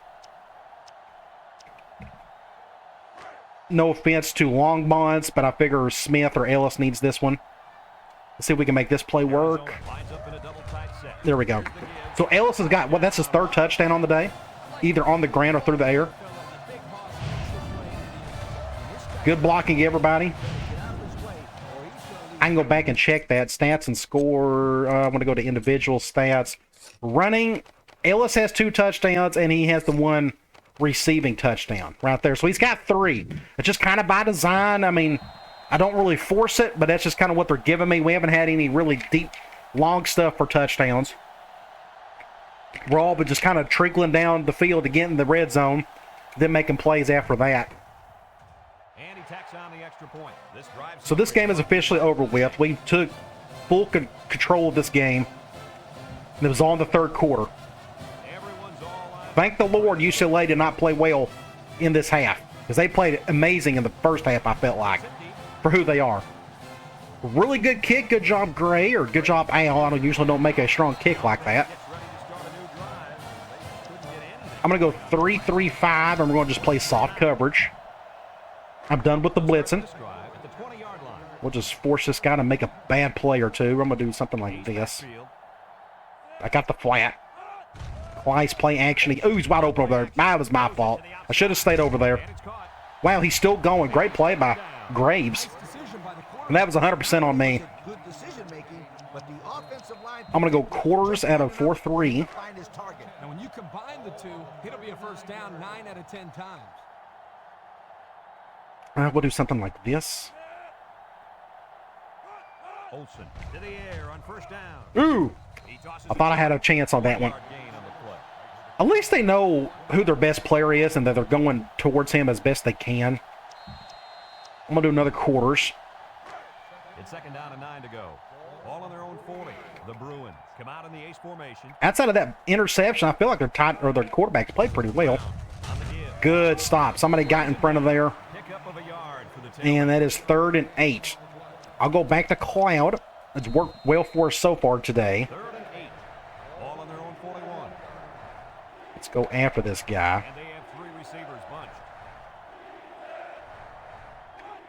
No offense to long bonds, but I figure Smith or Ellis needs this one. Let's see if we can make this play work. There we go. So Ellis has got, that's his 3rd touchdown on the day. either on the ground or through the air. Good blocking, everybody. I can go back and check that. Stats and score. I want to go to individual stats. Running, Ellis has 2 touchdowns, and he has the 1 receiving touchdown right there. So he's got 3. It's just kind of by design. I mean, I don't really force it, but that's just kind of what they're giving me. We haven't had any really deep, long stuff for touchdowns. We're all but just kind of trickling down the field to get in the red zone, then making plays after that. And he tacks on the extra point. So this game is officially over with. We took full control of this game. And it was all in the 3rd quarter. Thank the Lord UCLA did not play well in this half, because they played amazing in the first half, I felt like, for who they are. Really good kick. Good job, Gray, or good job, Al. I usually don't make a strong kick like that. I'm going to go 3-3-5, and we're going to just play soft coverage. I'm done with the blitzing. We'll just force this guy to make a bad play or two. I'm going to do something like this. I got the flat. Nice play action. Ooh, he's wide open over there. That was my fault. I should have stayed over there. Wow, he's still going. Great play by Graves. And that was 100% on me. I'm going to go quarters out of 4-3. And when you combine the two, it'll be a first down 9 out of 10 times. We'll do something like this. Olsen to the air on first down. Ooh! I thought I had a chance on that one. At least they know who their best player is and that they're going towards him as best they can. I'm going to do another quarters. It's 2nd down and 9 to go. All on their own 40. The Bruins come out in the ace formation. Outside of that interception, I feel like their quarterbacks played pretty well. Good stop. Somebody got in front of there. And that is 3rd and 8. I'll go back to Cloud. It's worked well for us so far today. 3rd and 8. All on their own 41. Let's go after this guy. And they have 3 receivers bunched.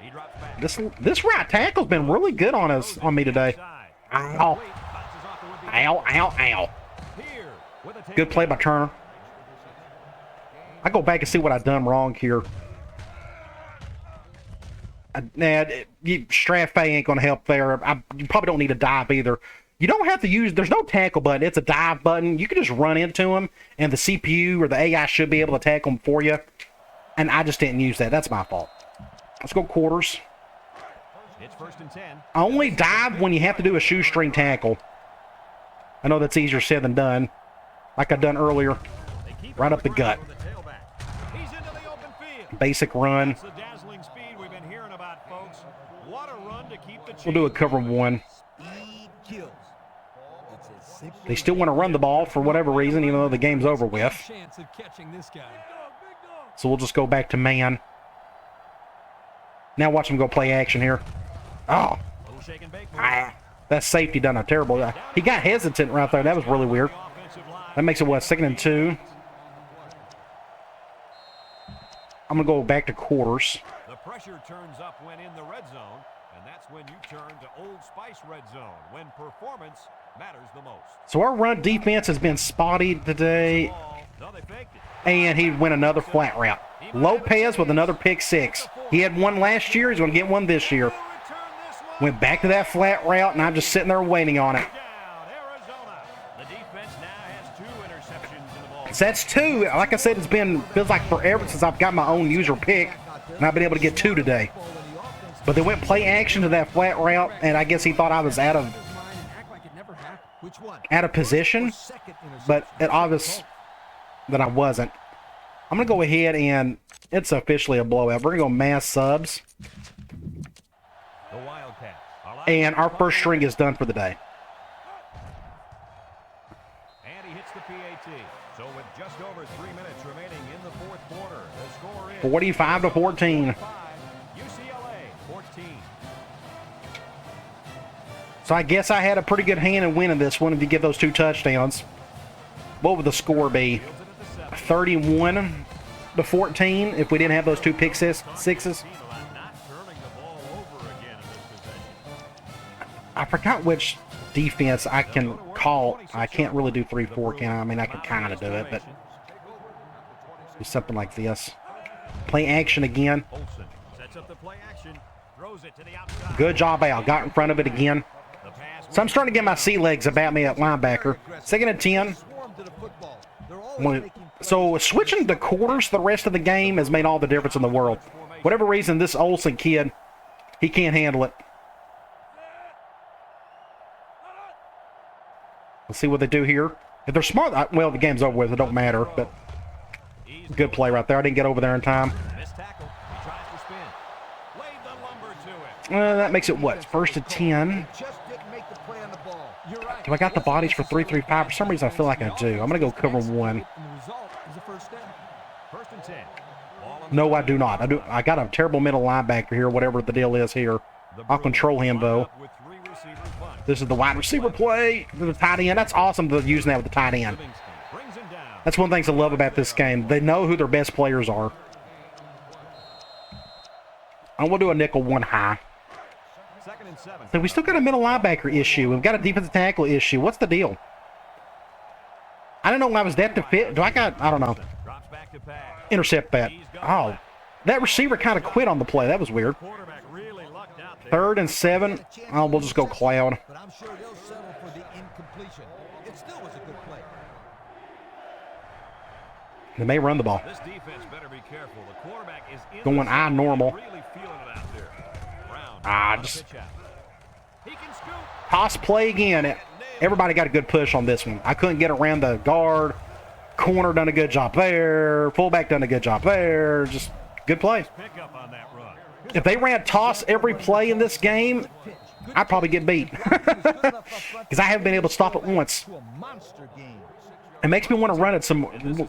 He drops back. This right tackle's been really good on me today. Ow. Ow, ow, ow. Good play by Turner. I go back and see what I've done wrong here. Strafe ain't going to help there. You probably don't need a dive either. You don't have to use, there's no tackle button. It's a dive button. You can just run into him, and the CPU or the AI should be able to tackle him for you. And I just didn't use that. That's my fault. Let's go quarters. It's 1st and 10. Only dive when you have to do a shoestring tackle. I know that's easier said than done. Like I've done earlier. Right up the gut. He's into the open field. Basic run. That's the dazzling speed we've been hearing about, folks. What a run to keep the We'll do a cover 1. They still want to run the ball for whatever reason, even though the game's over with. So we'll just go back to man. Now watch him go play action here. Oh. That safety done a terrible job. He got hesitant right there. That was really weird. That makes it, what, 2nd and 2? I'm going to go back to quarters. The pressure turns up when in the red zone, and that's when you turn to Old Spice red zone, when performance matters the most. So our run defense has been spotty today. And he went another flat route. Lopez with another pick 6. He had one last year. He's going to get one this year. Went back to that flat route, and I'm just sitting there waiting on it. So that's 2. Like I said, feels like forever since I've got my own user pick, and I've been able to get 2 today. But they went play action to that flat route, and I guess he thought I was out of position, but it obvious that I wasn't. I'm going to go ahead, and it's officially a blowout. We're going to go mass subs. And our first string is done for the day. And he hits the PAT. So with just over 3 minutes remaining in the 4th quarter, the score is 45-14. UCLA 14. So I guess I had a pretty good hand in winning this one if you get those 2 touchdowns. What would the score be? 31-14 if we didn't have those 2 pick sixes? I forgot which defense I can call. I can't really do 3-4, can I? I mean, I can kind of do it, but Do something like this. Play action again. Olsen sets up the play action, throws it to the outside. Good job, Al. Got in front of it again. The pass So I'm starting to get my sea legs about me at linebacker. 2nd and 10. Swarm to the football. They're always making So switching to quarters the rest of the game has made all the difference in the world. Whatever reason, this Olsen kid, he can't handle it. Let's see what they do here. If they're smart, well, the game's over with. It don't matter, but good play right there. I didn't get over there in time. missed tackle. He tries to spin. Laid the lumber to it. That makes it what? 1st and 10. just didn't make the play on the ball. You're right. Do I got the bodies for 3-3-5? For some reason, I feel like I do. I'm going to go cover 1. And the result is a first down. 1st and 10. Ball on the No, I do not. I got a terrible middle linebacker here, whatever the deal is here. I'll control him, though. with 3 receivers bunch. This is the wide receiver play. The tight end. That's awesome, they're using that with the tight end. Livingston brings him down. That's one of the things I love about this game. They know who their best players are. I'm going to do a nickel 1 high. 2nd and 7. So we still got a middle linebacker issue. We've got a defensive tackle issue. What's the deal? I don't know when I was depth to fit. I don't know. Drops back to pass. Intercept that. Oh, that receiver kind of quit on the play. That was weird. Quarterback really lucked out there. 3rd and 7. Oh, we'll just go cloud. But I'm sure they'll settle for the incompletion. It still was a good play. They may run the ball. This defense better be careful. The quarterback is in Going the eye zone. normal. Really feeling it out there. Brown Ah, on the just- pitch out. He can scoop. Toss play again. Everybody got a good push on this one. I couldn't get around the guard. Corner done a good job there. Fullback done a good job there. Just good play. Pick up on that run. If they ran toss every play in this game, I'd probably get beat. Because I haven't been able to stop it once. To a monster game. It makes me want to run it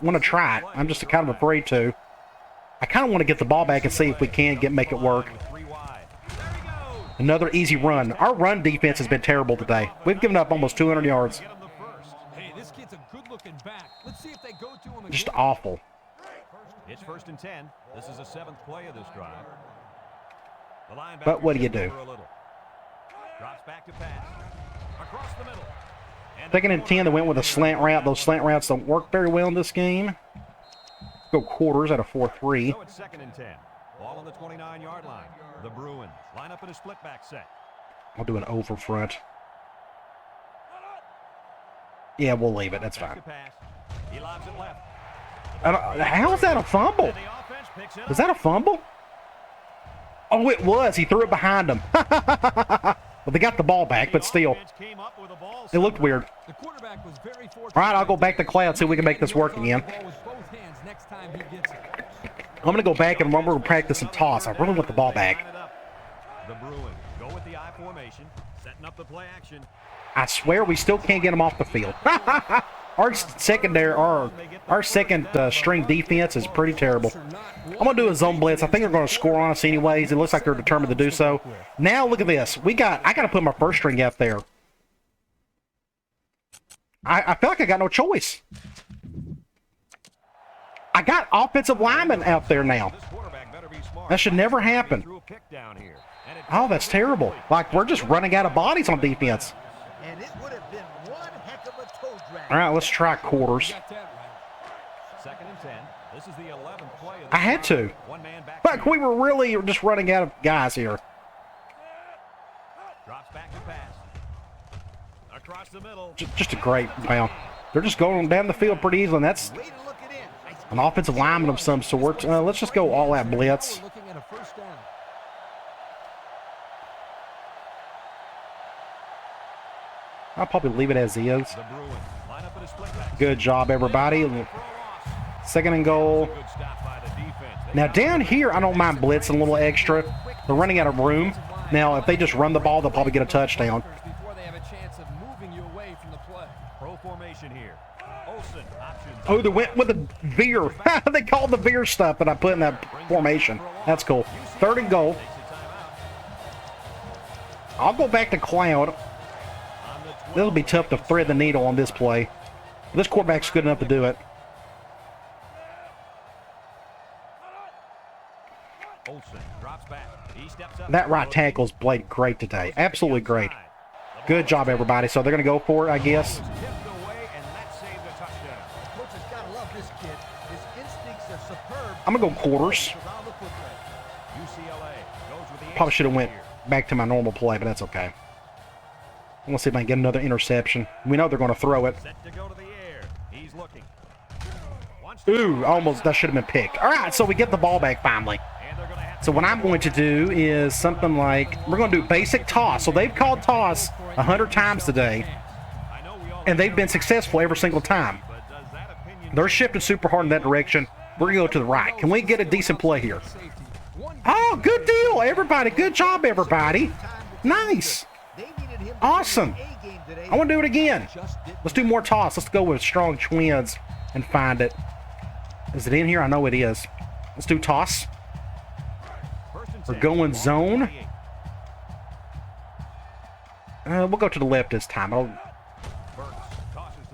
want to try it. I'm just kind of afraid to. I kind of want to get the ball back and see if we can make it work. With 3 wide. There he goes. Another easy run. Our run defense has been terrible today. We've given up almost 200 yards. Get him the first. Hey, this kid's a good-looking back. Let's see if they go to him again. Just awful. It's 1st and 10. This is the 7th play of this drive. The linebacker But what do you do? shifts for a little. Drops back to pass. Across the middle. And 2nd and 10, they went with a slant route. Those slant routes don't work very well in this game. Go quarters at a 4-3. So it's 2nd and 10. Ball on the 29-yard line. The Bruins line up in a split back set. I'll do an over front. Yeah, we'll leave it. That's Back fine. to pass. He lobs it left. How is that a fumble? And the offense picks it Was up. that a fumble? Oh, it was. He threw it behind him. Well, they got the ball back, but still. Offense came up with a ball It looked weird. The quarterback was very fortunate. All right, I'll go back to cloud, see if we can make this work again. Ball with both hands next time he gets it. I'm going to go back and we're going to practice some toss. I really want the ball back. Line it up. The Bruins go with the I formation, setting up the play action. I swear we still can't get them off the field. Our secondary, our second string defense is pretty terrible. I'm going to do a zone blitz. I think they're going to score on us anyways. It looks like they're determined to do so. Now look at this. I got to put my first string out there. I feel like I got no choice. I got offensive linemen out there now. This quarterback better be smart. That should never happen. Threw a pick down here. And it Oh, that's terrible. Like, we're just running out of bodies on defense. And it would have been one heck of a toe drag. All right, let's try quarters. Got that right. 2nd and 10. This is the 11th play of the I had to. One man back. But we were really just running out of guys here. Drops back to pass. Across the middle. Just a great, well, they're just going down the field pretty easily, and that's Way to look it in. an offensive lineman of some sort. Let's just go all out blitz. We're looking at a first down. I'll probably leave it as is. The Bruins line up in a split back. Good job, everybody. 2nd and goal. Good stop by the defense. Now, down here, I don't mind blitzing a little extra. They're running out of room. Now, if they just run the ball, they'll probably get a touchdown. Before they have a chance of moving you away from the play. Pro formation here. Olsen options. Oh, they went with a veer. They called the veer stuff that I put in that formation. That's cool. 3rd and goal. Takes a timeout. I'll go back to cloud. On the 12. It'll be tough to thread the needle on this play. This quarterback's good enough to do it. Olsen drops back. He steps up. That right tackle's played great today. Absolutely great. Good job, everybody. So they're going to go for it, I guess. Tipped away, and that saved a touchdown. Coach has got to love this kid. His instincts are I'm going to go quarters. UCLA goes with the Probably should have ace went here. back to my normal play, but that's okay. I'm going to see if I can get another interception. We know they're going to throw it. Set to go to the air. He's looking. Ooh, almost, that should have been picked. All right, so we get the ball back finally. So what I'm going to do is something like, we're going to do basic toss. So they've called toss 100 times today, and they've been successful every single time. They're shifting super hard in that direction. We're going to go to the right. Can we get a decent play here? Oh, good deal, everybody. Good job, everybody. Nice. Awesome. I want to do it again. Let's do more toss. Let's go with strong twins and find it. Is it in here? I know it is. Let's do toss. We're going zone. We'll go to the left this time.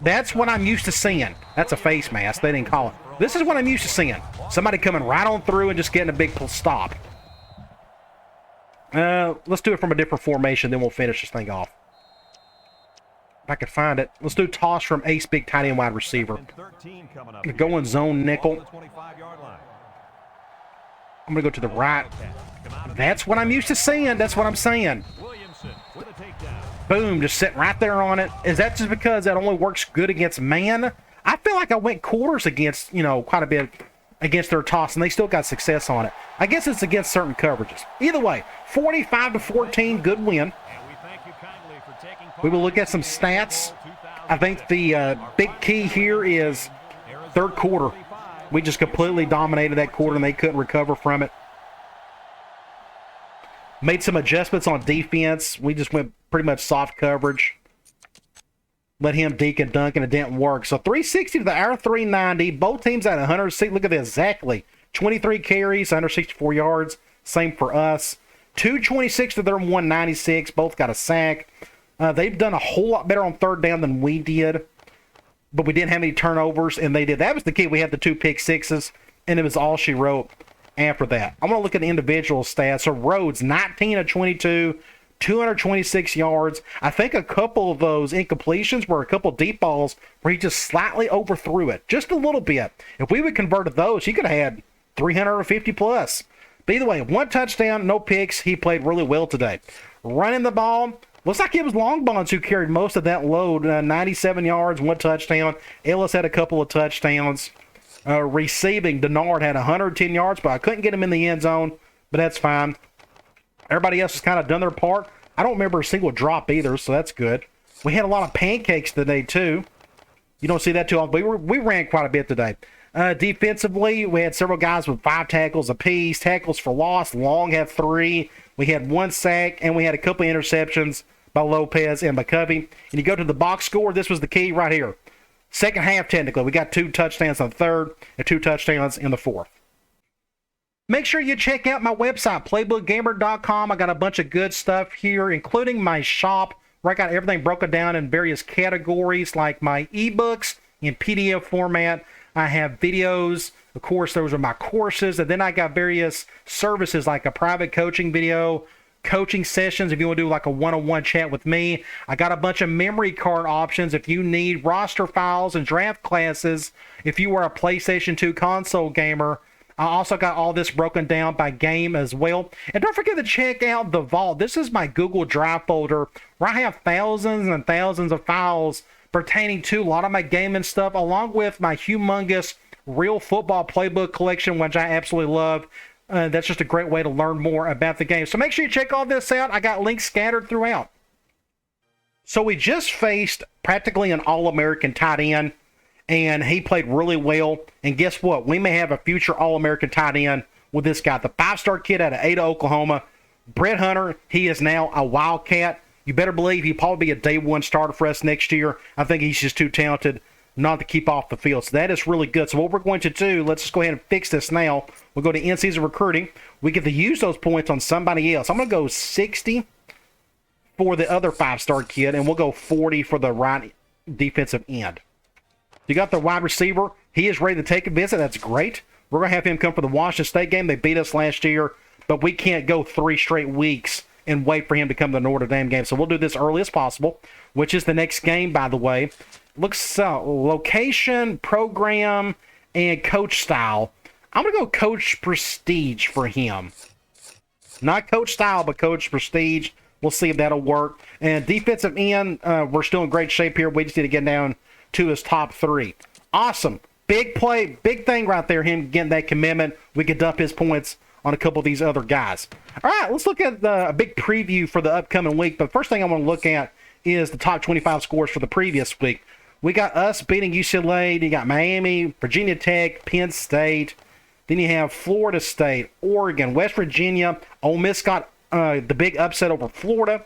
That's what I'm used to seeing. That's a face mask. They didn't call it. This is what I'm used to seeing. Somebody coming right on through and just getting a big stop. Let's do it from a different formation, then we'll finish this thing off. If I could find it. Let's do toss from ace big tight end wide receiver. Going zone nickel. I'm going to go to the right. That's what I'm used to seeing. That's what I'm saying. Boom, just sitting right there on it. Is that just because that only works good against man? I feel like I went quarters against, quite a bit against their toss, and they still got success on it. I guess it's against certain coverages. Either way, 45-14, good win. We will look at some stats. I think the big key here is third quarter. We just completely dominated that quarter, and they couldn't recover from it. Made some adjustments on defense. We just went pretty much soft coverage. Let him deke and dunk, and it didn't work. So 360 to the our 390. Both teams at 100. Look at this, exactly. 23 carries, 164 yards. Same for us. 226 to their 196. Both got a sack. They've done a whole lot better on third down than we did. But we didn't have any turnovers, and they did. That was the key. We had the 2 pick sixes, and it was all she wrote after that. I want to look at the individual stats. So Rhodes, 19 of 22, 226 yards. I think a couple of those incompletions were a couple deep balls where he just slightly overthrew it, just a little bit. If we would convert those, he could have had 350 plus. But either way, 1 touchdown, no picks. He played really well today. Running the ball, looks like it was Longbonds who carried most of that load. 97 yards, 1 touchdown. Ellis had a couple of touchdowns. Receiving, Denard had 110 yards, but I couldn't get him in the end zone, but that's fine. Everybody else has kind of done their part. I don't remember a single drop either, so that's good. We had a lot of pancakes today, too. You don't see that too often. We ran quite a bit today. Defensively, we had several guys with 5 tackles apiece. Tackles for loss, Long had 3. We had 1 sack, and we had a couple of interceptions by Lopez and McCovey. And you go to the box score, this was the key right here. Second half, technically, we got 2 touchdowns on the third and 2 touchdowns in the fourth. Make sure you check out my website, playbookgamer.com. I got a bunch of good stuff here, including my shop, where I got everything broken down in various categories, like my ebooks in PDF format. I have videos. Of course, those are my courses. And then I got various services, like a private coaching video, coaching sessions if you want to do like a one-on-one chat with me. I got a bunch of memory card options if you need roster files and draft classes if you are a PlayStation 2 console gamer. I also got all this broken down by game as well. And don't forget to check out the Vault. This is my Google Drive folder where I have thousands and thousands of files pertaining to a lot of my gaming stuff, along with my humongous real football playbook collection, which I absolutely love. That's just a great way to learn more about the game. So make sure you check all this out. I got links scattered throughout. So we just faced practically an All-American tight end, and he played really well. And guess what? We may have a future All-American tight end with this guy, the 5-star kid out of Ada, Oklahoma. Brett Hunter, he is now a Wildcat. You better believe he'll probably be a day 1 starter for us next year. I think he's just too talented not to keep off the field. So that is really good. So what we're going to do, let's just go ahead and fix this now. We'll go to in-season recruiting. We get to use those points on somebody else. I'm going to go 60 for the other 5-star kid, and we'll go 40 for the right defensive end. You got the wide receiver. He is ready to take a visit. That's great. We're going to have him come for the Washington State game. They beat us last year, but we can't go 3 straight weeks and wait for him to come to the Notre Dame game. So we'll do this early as possible, which is the next game, by the way. Looks location, program, and coach style. I'm going to go Coach Prestige for him. Not Coach Style, but Coach Prestige. We'll see if that'll work. And defensive end, we're still in great shape here. We just need to get down to his top 3. Awesome. Big play, big thing right there, him getting that commitment. We could dump his points on a couple of these other guys. All right, let's look at a big preview for the upcoming week. But first thing I want to look at is the top 25 scores for the previous week. We got us beating UCLA. Then you got Miami, Virginia Tech, Penn State. Then you have Florida State, Oregon, West Virginia. Ole Miss got the big upset over Florida.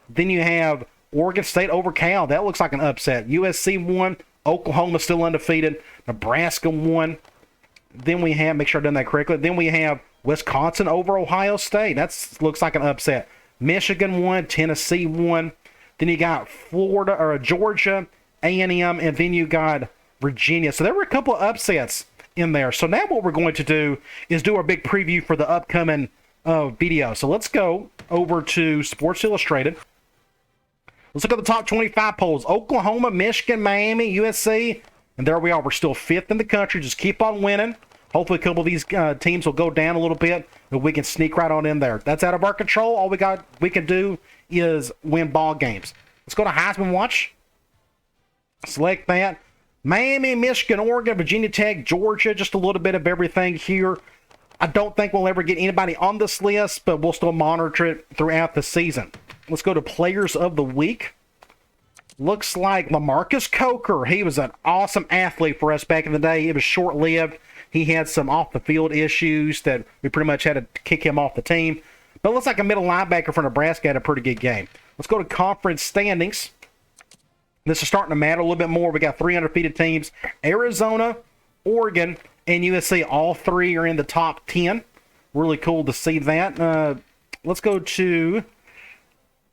Then you have Oregon State over Cal. That looks like an upset. USC won. Oklahoma still undefeated. Nebraska won. Then we have, make sure I've done that correctly. Then we have Wisconsin over Ohio State. That looks like an upset. Michigan won. Tennessee won. Then you got Florida or Georgia, A&M, and then you got Virginia. So there were a couple of upsets in there. So now what we're going to do is do our big preview for the upcoming video. So let's go over to Sports Illustrated. Let's look at the top 25 polls. Oklahoma, Michigan, Miami, USC, and there we are. We're still 5th in the country. Just keep on winning. Hopefully a couple of these teams will go down a little bit, and we can sneak right on in there. That's out of our control. All we can do is win ball games. Let's go to Heisman Watch. Select that. Miami, Michigan, Oregon, Virginia Tech, Georgia, just a little bit of everything here. I don't think we'll ever get anybody on this list, but we'll still monitor it throughout the season. Let's go to Players of the Week. Looks like LaMarcus Coker. He was an awesome athlete for us back in the day. It was short-lived. He had some off-the-field issues that we pretty much had to kick him off the team. But it looks like a middle linebacker for Nebraska had a pretty good game. Let's go to conference standings. This is starting to matter a little bit more. We got 3 undefeated teams. Arizona, Oregon, and USC. All 3 are in the top 10. Really cool to see that. Let's go to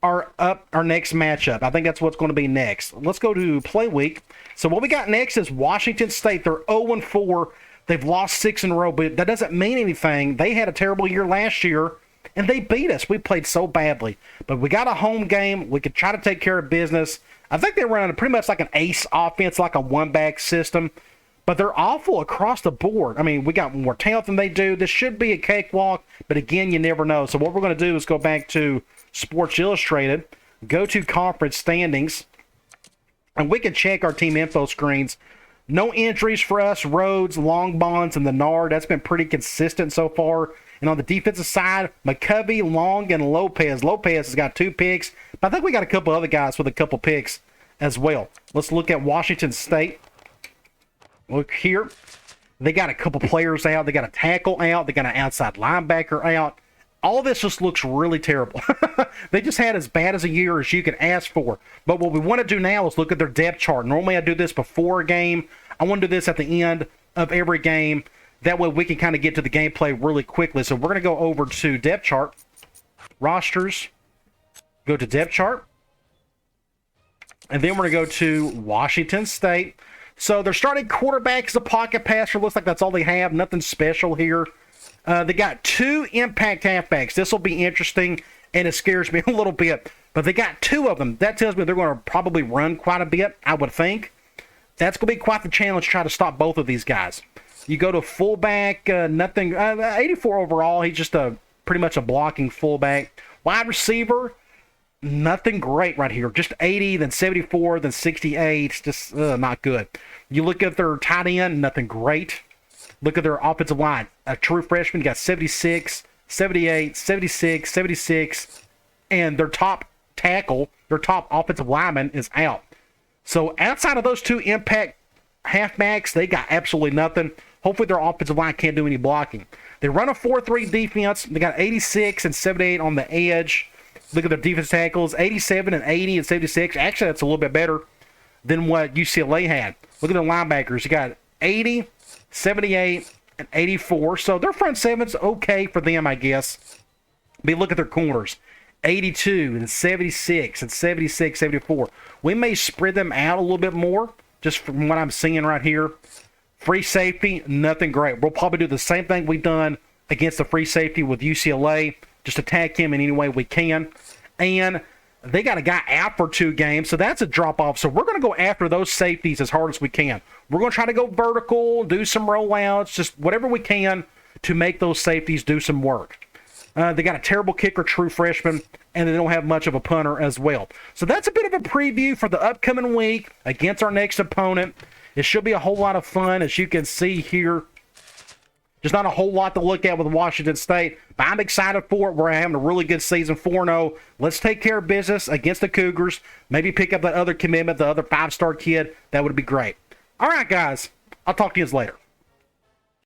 our next matchup. I think that's what's going to be next. Let's go to play week. So what we got next is Washington State. They're 0-4. They've lost 6 in a row, but that doesn't mean anything. They had a terrible year last year, and they beat us. We played so badly. But we got a home game. We could try to take care of business. I think they run pretty much like an ace offense, like a one-back system. But they're awful across the board. I mean, we got more talent than they do. This should be a cakewalk, but again, you never know. So what we're going to do is go back to Sports Illustrated, go to conference standings, and we can check our team info screens. No injuries for us. Rhodes, Long Bonds, and the Nard. That's been pretty consistent so far. And on the defensive side, McCovey, Long, and Lopez. Lopez has got 2 picks, but I think we got a couple other guys with a couple picks as well. Let's look at Washington State. Look here. They got a couple players out. They got a tackle out. They got an outside linebacker out. All this just looks really terrible. They just had as bad as a year as you could ask for. But what we want to do now is look at their depth chart. Normally I do this before a game. I want to do this at the end of every game. That way we can kind of get to the gameplay really quickly. So we're going to go over to depth chart. Rosters. Go to depth chart. And then we're going to go to Washington State. So their starting quarterback is a pocket passer. Looks like that's all they have. Nothing special here. They got 2 impact halfbacks. This will be interesting, and it scares me a little bit. But they got 2 of them. That tells me they're going to probably run quite a bit, I would think. That's going to be quite the challenge to try to stop both of these guys. You go to fullback, nothing. 84 overall. He's just pretty much a blocking fullback. Wide receiver, nothing great right here. Just 80, then 74, then 68. Just not good. You look at their tight end, nothing great. Look at their offensive line. A true freshman got 76, 78, 76, 76, and their top tackle, their top offensive lineman is out. So outside of those 2 impact halfbacks, they got absolutely nothing. Hopefully their offensive line can't do any blocking. They run a 4-3 defense. They got 86 and 78 on the edge. Look at their defense tackles, 87 and 80 and 76. Actually, that's a little bit better than what UCLA had. Look at their linebackers. You got 80, 78, and 84. So their front seven's okay for them, I guess. But look at their corners. 82 and 76 and 76, 74. We may spread them out a little bit more, just from what I'm seeing right here. Free safety, nothing great. We'll probably do the same thing we've done against the free safety with UCLA. Just attack him in any way we can. And They got a guy out for 2 games, so that's a drop-off. So we're going to go after those safeties as hard as we can. We're going to try to go vertical, do some rollouts, just whatever we can to make those safeties do some work. They got a terrible kicker, true freshman, and they don't have much of a punter as well. So that's a bit of a preview for the upcoming week against our next opponent. It should be a whole lot of fun, as you can see here. There's not a whole lot to look at with Washington State, but I'm excited for it. We're having a really good season, 4-0. Let's take care of business against the Cougars. Maybe pick up that other commitment, the other 5-star kid. That would be great. All right, guys. I'll talk to you later.